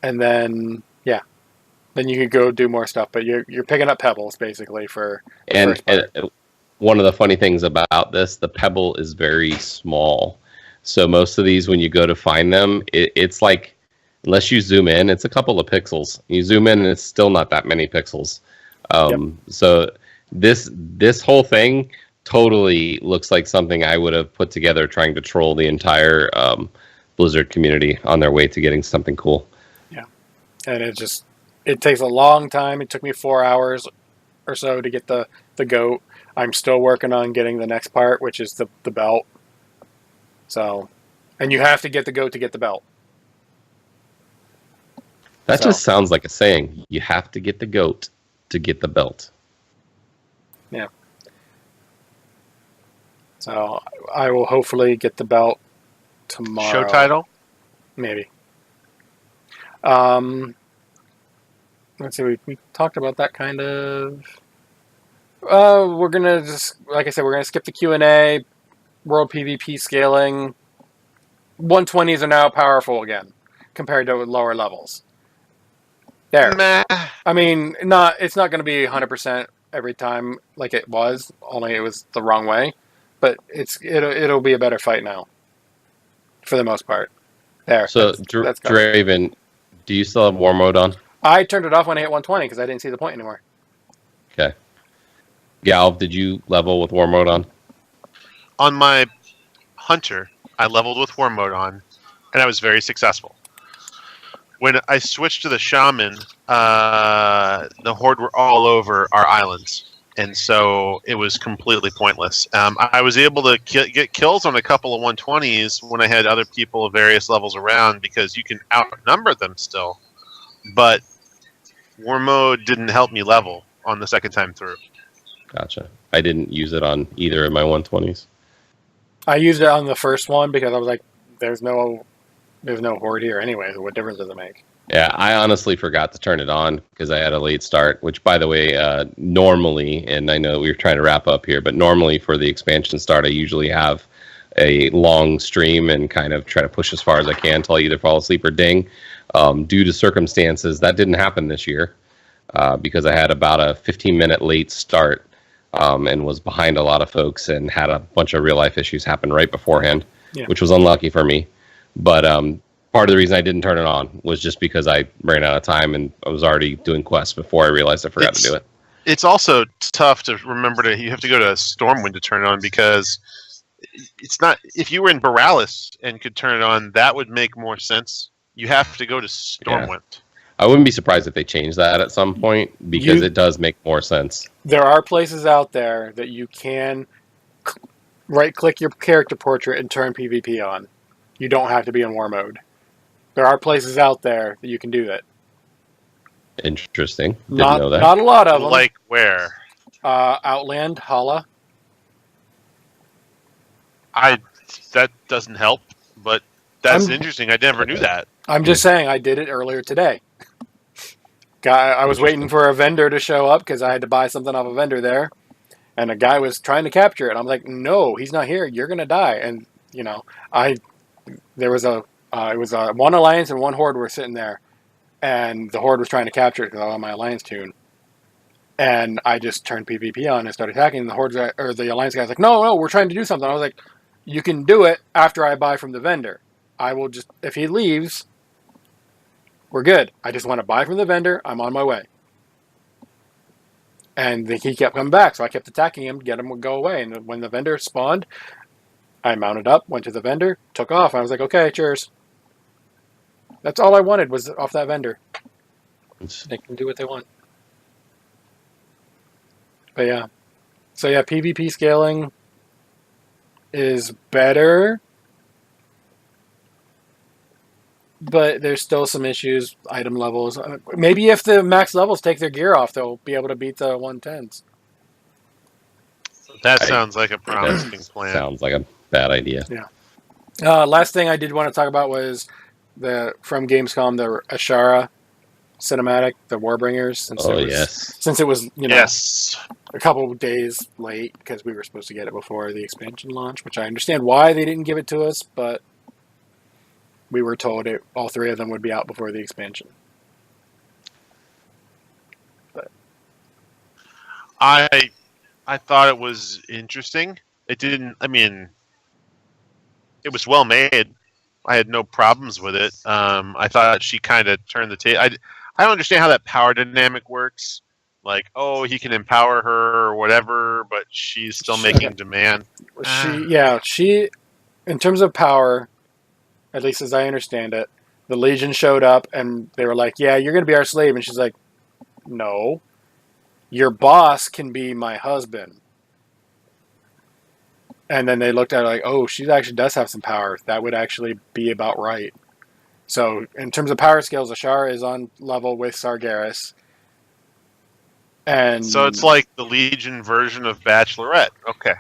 And then, then you can go do more stuff. But you're picking up pebbles, basically, for the first part. And one of the funny things about this, the pebble is very small. So most of these, when you go to find them, it's like, unless you zoom in, it's a couple of pixels. You zoom in, and it's still not that many pixels. So this whole thing totally looks like something I would have put together trying to troll the entire Blizzard community on their way to getting something cool. Yeah, and it takes a long time. It took me 4 hours or so to get the goat. I'm still working on getting the next part, which is the belt. So, and you have to get the goat to get the belt. That just sounds like a saying. You have to get the goat to get the belt. Yeah. So I will hopefully get the belt tomorrow. Show title? Maybe. Let's see. We talked about that kind of. We're gonna just, like I said, we're gonna skip the Q&A. World PvP scaling. 120s are now powerful again compared to lower levels. There. Meh. I mean, it's not going to be 100% every time like it was. Only it was the wrong way, but it'll be a better fight now, for the most part. There. So that's Draven, do you still have War Mode on? I turned it off when I hit 120 because I didn't see the point anymore. Okay. Galv, did you level with War Mode on? On my Hunter, I leveled with War Mode on, and I was very successful. When I switched to the Shaman, the Horde were all over our islands, and so it was completely pointless. I was able to get kills on a couple of 120s when I had other people of various levels around because you can outnumber them still, but War Mode didn't help me level on the second time through. Gotcha. I didn't use it on either of my 120s. I used it on the first one because I was like, there's no Horde here anyway, so what difference does it make? Yeah, I honestly forgot to turn it on because I had a late start, which, by the way, normally, and I know we were trying to wrap up here, but normally for the expansion start, I usually have a long stream and kind of try to push as far as I can until I either fall asleep or ding. Due to circumstances, that didn't happen this year. because I had about a 15-minute late start and was behind a lot of folks and had a bunch of real-life issues happen right beforehand, which was unlucky for me. But part of the reason I didn't turn it on was just because I ran out of time and I was already doing quests before I realized I forgot to do it. It's also tough to remember you have to go to Stormwind to turn it on, because it's not, if you were in Borealis and could turn it on, that would make more sense. You have to go to Stormwind. Yeah. I wouldn't be surprised if they change that at some point, because it does make more sense. There are places out there that you can right-click your character portrait and turn PvP on. You don't have to be in war mode. There are places out there that you can do that. Interesting. Didn't Not know that. Not a lot of them. Like where? Outland, Hala. That doesn't help, but that's interesting. I never knew that. I'm just saying, I did it earlier today. I was waiting for a vendor to show up because I had to buy something off a vendor there, and a guy was trying to capture it. I'm like, no, he's not here. You're gonna die. And there was one alliance and one horde were sitting there, and the horde was trying to capture it because I was on my alliance tune. And I just turned PvP on and started attacking. And the alliance guy's like, no, we're trying to do something. I was like, you can do it after I buy from the vendor. I will just, if he leaves, we're good. I just want to buy from the vendor. I'm on my way. And he kept coming back, so I kept attacking him to get him to go away. And when the vendor spawned, I mounted up, went to the vendor, took off. I was like, okay, cheers. That's all I wanted was off that vendor. They can do what they want. But yeah. So yeah, PvP scaling is better, but there's still some issues, item levels. Maybe if the max levels take their gear off, they'll be able to beat the 110s. That sounds like a promising plan. Sounds like a bad idea. Yeah. Last thing I did want to talk about was from Gamescom, the Ashara cinematic, the Warbringers. Since it was, a couple of days late because we were supposed to get it before the expansion launch, which I understand why they didn't give it to us, but we were told all three of them would be out before the expansion. But I thought it was interesting. It didn't. I mean, it was well made. I had no problems with it. I thought she kind of turned the table. I don't understand how that power dynamic works. Like, he can empower her or whatever, but she's still making demand. She, in terms of power, at least as I understand it, the Legion showed up and they were like, yeah, you're going to be our slave. And she's like, no, your boss can be my husband. And then they looked at her like, oh, she actually does have some power. That would actually be about right. So in terms of power scales, Ashara is on level with Sargeras. And so it's like the Legion version of Bachelorette. Okay.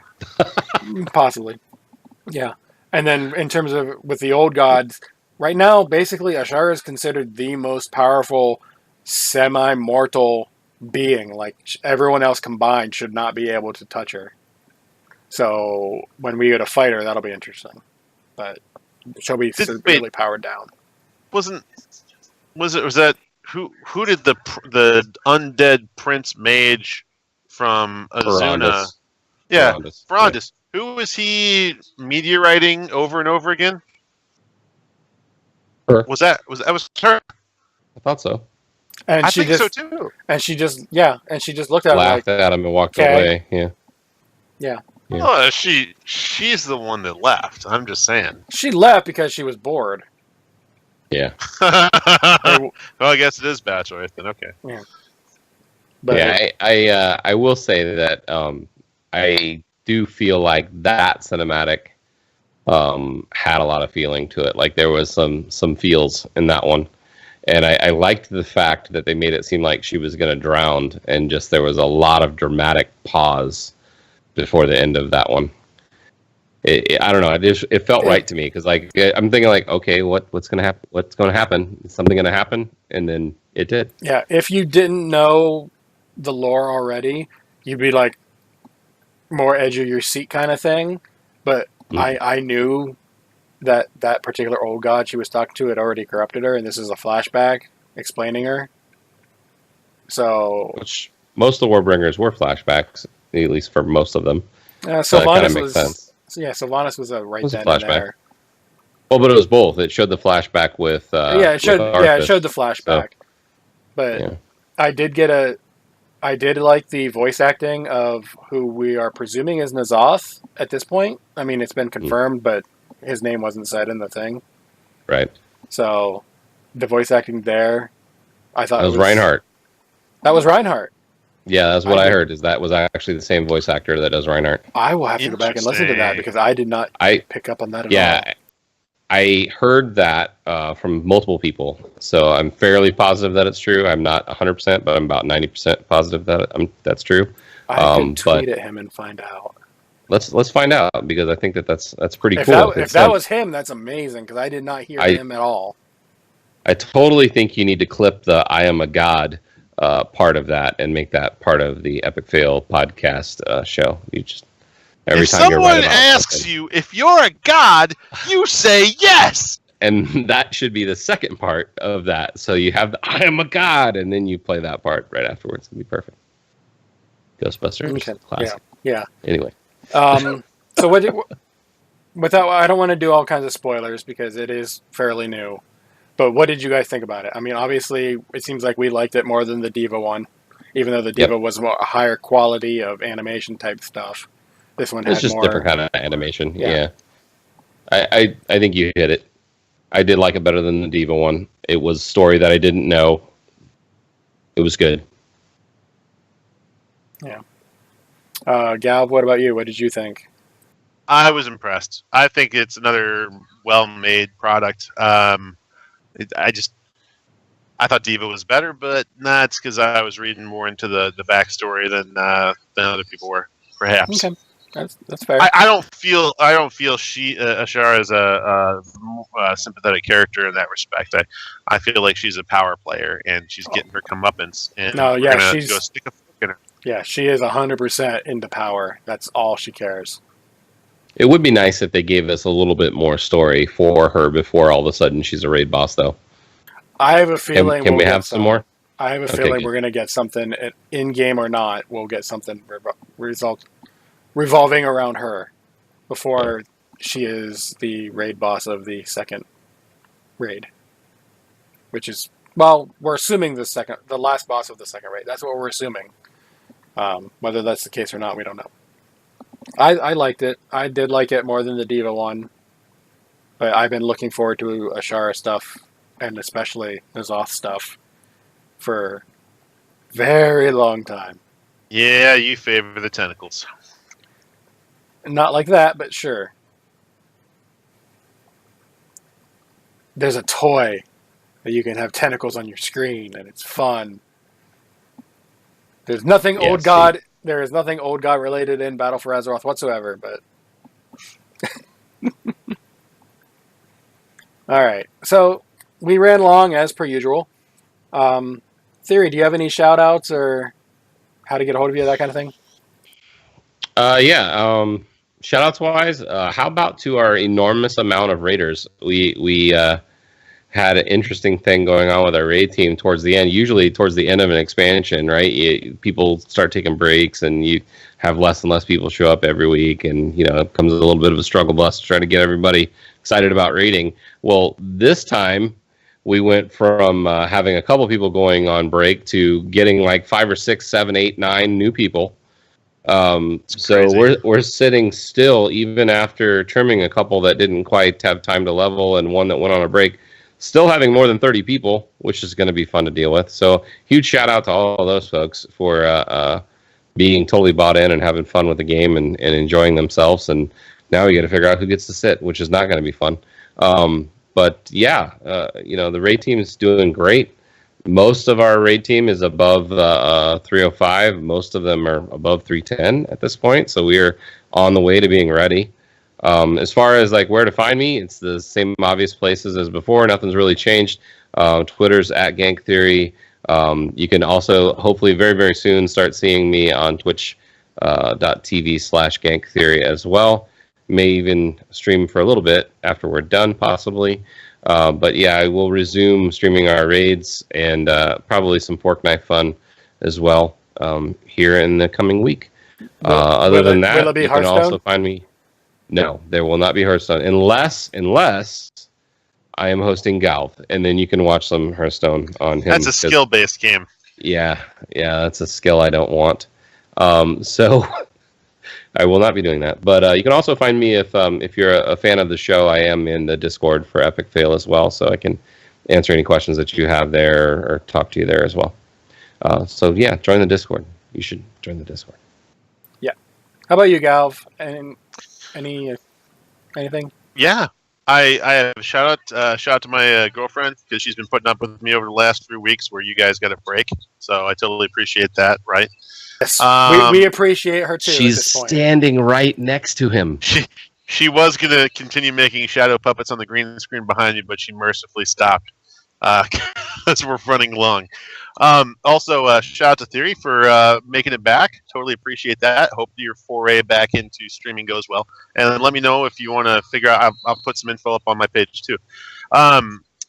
Possibly. Yeah. And then in terms of with the old gods, right now, basically, Ashara is considered the most powerful semi-mortal being. Like, everyone else combined should not be able to touch her. So when we go to fight her, that'll be interesting. But she'll be severely powered down. Was that who did the undead prince mage from Azuna? Yeah, Ferondis. Who was he meteoriting over and over again? Her. Was her? I thought so. And I think so too. And she just looked at him, laughed at him and walked away. Yeah. Oh, she's the one that left. I'm just saying. She left because she was bored. Yeah. Well, I guess it is Bachelorette then. Okay. Yeah. But I will say that I do feel like that cinematic had a lot of feeling to it. Like there was some feels in that one. And I liked the fact that they made it seem like she was going to drown, and just there was a lot of dramatic pause before the end of that one. I don't know. It felt right to me because like I'm thinking like, okay, what's going to happen? What's going to happen? Is something going to happen? And then it did. Yeah. If you didn't know the lore already, you'd be like more edge of your seat kind of thing. But I knew that particular old god she was talking to had already corrupted her, and this is a flashback explaining her. So, which most of the Warbringers were flashbacks, at least for most of them. So that kind of Sylvanas makes sense. Sylvanas was a right It was a then and flashback. there. Well, but it was both. It showed the flashback with It showed Arthas. the flashback. So, but yeah. I did like the voice acting of who we are presuming is N'Zoth at this point. I mean, it's been confirmed, but his name wasn't said in the thing. Right. So the voice acting there, I thought That was Reinhardt. That was Reinhardt. Yeah, that's what I heard. Is that was actually the same voice actor that does Reinhardt. I will have to go back and listen to that because I did not pick up on that at all. Yeah, I heard that from multiple people, so I'm fairly positive that it's true. I'm not 100%, but I'm about 90% positive that that's true. I can tweet at him and find out. Let's find out because I think that's pretty cool. If that was him, that's amazing because I did not hear him at all. I totally think you need to clip the "I am a god" part of that and make that part of the Epic Fail podcast show. You just every if time you're right someone about asks something. you if you're a god, you say yes. And that should be the second part of that. So you have the "I am a god," and then you play that part right afterwards. It'd be perfect. Ghostbusters, Okay. classic. Yeah. Anyway, so without I don't want to do all kinds of spoilers because it is fairly new. But what did you guys think about it? I mean, obviously, it seems like we liked it more than the Diva one, even though the Diva was a higher quality of animation type stuff. This one it's had just more different kind of animation. Yeah. I think you hit it. I did like it better than the Diva one. It was a story that I didn't know. It was good. Yeah. Galv, what about you? What did you think? I was impressed. I think it's another well-made product. I thought Diva was better, but that's because I was reading more into the backstory than other people were, perhaps. Okay, that's fair. I don't feel Ashara is a sympathetic character in that respect. I feel like she's a power player and she's getting her comeuppance. And she's go stick a fork in her. Yeah, she is 100% into power. That's all she cares. It would be nice if they gave us a little bit more story for her before all of a sudden she's a raid boss, though. I have a feeling. Can we have some more? I have a feeling we're going to get something in game or not. We'll get something revolving around her before she is the raid boss of the second raid, which is we're assuming the last boss of the second raid. That's what we're assuming. Whether that's the case or not, we don't know. I liked it. I did like it more than the Diva one, but I've been looking forward to Ashara stuff and especially N'Zoth stuff for a very long time. Yeah, you favor the tentacles. Not like that, but sure. There's a toy that you can have tentacles on your screen, and it's fun. There's nothing old god. There is nothing old god related in Battle for Azeroth whatsoever. But all right, so we ran long as per usual. Theory, do you have any shout outs or how to get a hold of you, that kind of thing? Shout outs wise, how about to our enormous amount of raiders? We had an interesting thing going on with our raid team towards the end. Usually towards the end of an expansion, right? People start taking breaks and you have less and less people show up every week. And, it comes a little bit of a struggle bus to try to get everybody excited about raiding. Well, this time we went from having a couple people going on break to getting like 5 or 6, 7, 8, 9 new people. So we're sitting still even after trimming a couple that didn't quite have time to level and one that went on a break. Still having more than 30 people, which is going to be fun to deal with. So huge shout out to all of those folks for being totally bought in and having fun with the game and enjoying themselves. And now we got to figure out who gets to sit, which is not going to be fun. But the raid team is doing great. Most of our raid team is above 305. Most of them are above 310 at this point. So we are on the way to being ready. As far as like where to find me, it's the same obvious places as before. Nothing's really changed. Twitter's at Gank Theory. You can also hopefully very, very soon start seeing me on twitch.tv/Gank Theory as well. May even stream for a little bit after we're done, possibly. But yeah, I will resume streaming our raids and probably some Fork Knife fun as well here in the coming week. Other than that, will it be you can Hearthstone? also find me. No, there will not be Hearthstone unless I am hosting Galv, and then you can watch some Hearthstone on him. That's a skill-based game. Yeah, that's a skill I don't want. So I will not be doing that. But you can also find me if you're a fan of the show. I am in the Discord for Epic Fail as well, so I can answer any questions that you have there or talk to you there as well. So yeah, join the Discord. You should join the Discord. Yeah. How about you, Galv? Anything? Yeah, I have a shout out to my girlfriend because she's been putting up with me over the last 3 weeks where you guys got a break. So I totally appreciate that. Right? Yes, we appreciate her too. She's at this point. standing right next to him. She was going to continue making shadow puppets on the green screen behind you, but she mercifully stopped because we're running long. Also, shout out to Theory for making it back. Totally appreciate that. Hope your foray back into streaming goes well. And let me know if you want to figure out. I'll put some info up on my page too.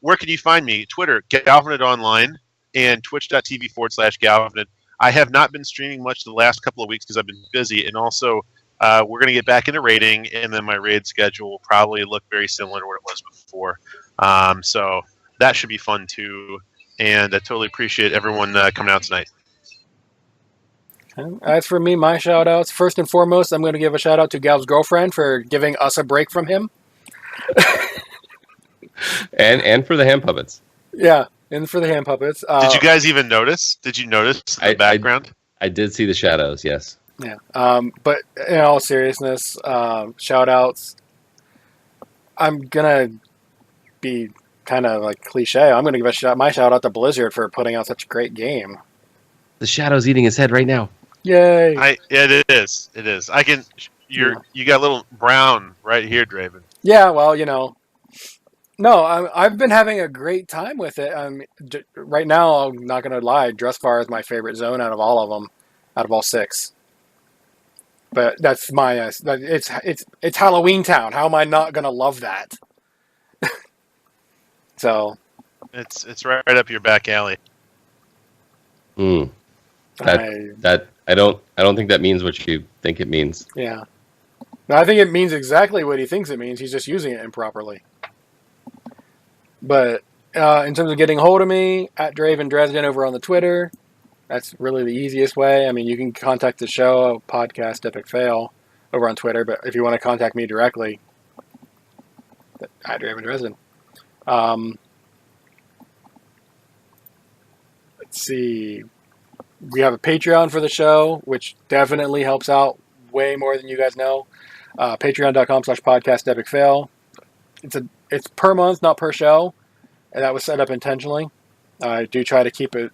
Where can you find me? Twitter, Galvanet Online, and twitch.tv/Galvanet. I have not been streaming much the last couple of weeks because I've been busy, and also we're going to get back into raiding, and then my raid schedule will probably look very similar to what it was before. So that should be fun too. And I totally appreciate everyone coming out tonight. As for me, my shout-outs, first and foremost, I'm going to give a shout-out to Galv's girlfriend for giving us a break from him. and for the hand puppets. Yeah, and for the hand puppets. Did you guys even notice? Did you notice the background? I did see the shadows, yes. Yeah, but in all seriousness, shout-outs, I'm going to be kind of like cliche. I'm going to give my shout out to Blizzard for putting out such a great game. The shadow's eating his head right now. Yay! It is. I can. You got a little brown right here, Draven. Yeah, well, no, I've been having a great time with it. Right now, I'm not going to lie. Dressbar is my favorite zone out of all of them, out of all 6. But that's my. It's Halloween Town. How am I not going to love that? So, it's right up your back alley. I don't think that means what you think it means. Yeah, no, I think it means exactly what he thinks it means. He's just using it improperly. But in terms of getting a hold of me, at Draven Dresden over on the Twitter, that's really the easiest way. I mean, you can contact the show, podcast Epic Fail, over on Twitter. But if you want to contact me directly, at Draven Dresden. Let's see. We have a Patreon for the show, which definitely helps out way more than you guys know. Patreon.com/podcast Epic Fail. It's per month, not per show, and that was set up intentionally. I do try to keep it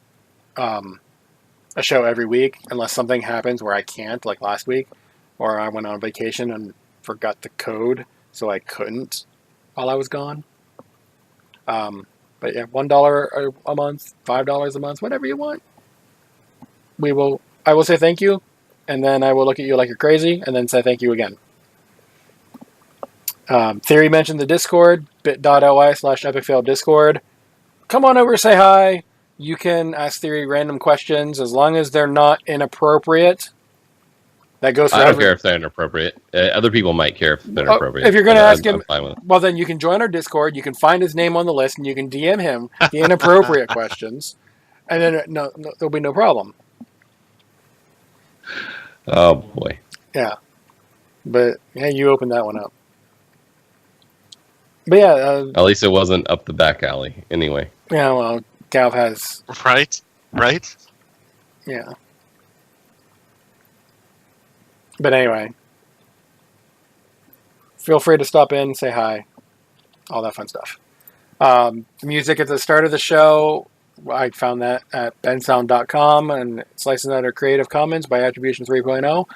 a show every week, unless something happens where I can't, like last week, or I went on vacation and forgot the code, so I couldn't while I was gone. But yeah, $1 a month, $5 a month, whatever you want. I will say thank you, and then I will look at you like you're crazy, and then say thank you again. Theory mentioned the Discord, bit.ly/epicfail Discord. Come on over, say hi. You can ask Theory random questions as long as they're not inappropriate. That goes for I don't care if they're inappropriate. Other people might care if they're inappropriate. If you're going to ask him, I'm fine with it. well, then you can join our Discord. You can find his name on the list, and you can DM him the inappropriate questions, and then no, there'll be no problem. Oh boy. Yeah, but yeah, you opened that one up. But yeah, at least it wasn't up the back alley. Anyway. Yeah, well, Galv has right. Yeah. But anyway, feel free to stop in, say hi, all that fun stuff. The music at the start of the show, I found that at bensound.com, and it's licensed under Creative Commons by Attribution 3.0.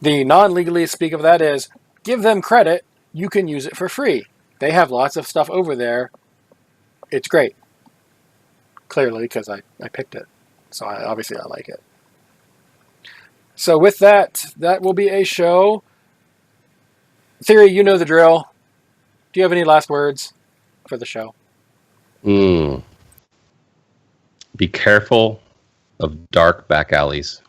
The non-legally speak of that is, give them credit, you can use it for free. They have lots of stuff over there. It's great. Clearly, because I picked it. So obviously I like it. So with that will be a show. Theory, you know the drill. Do you have any last words for the show? Be careful of dark back alleys.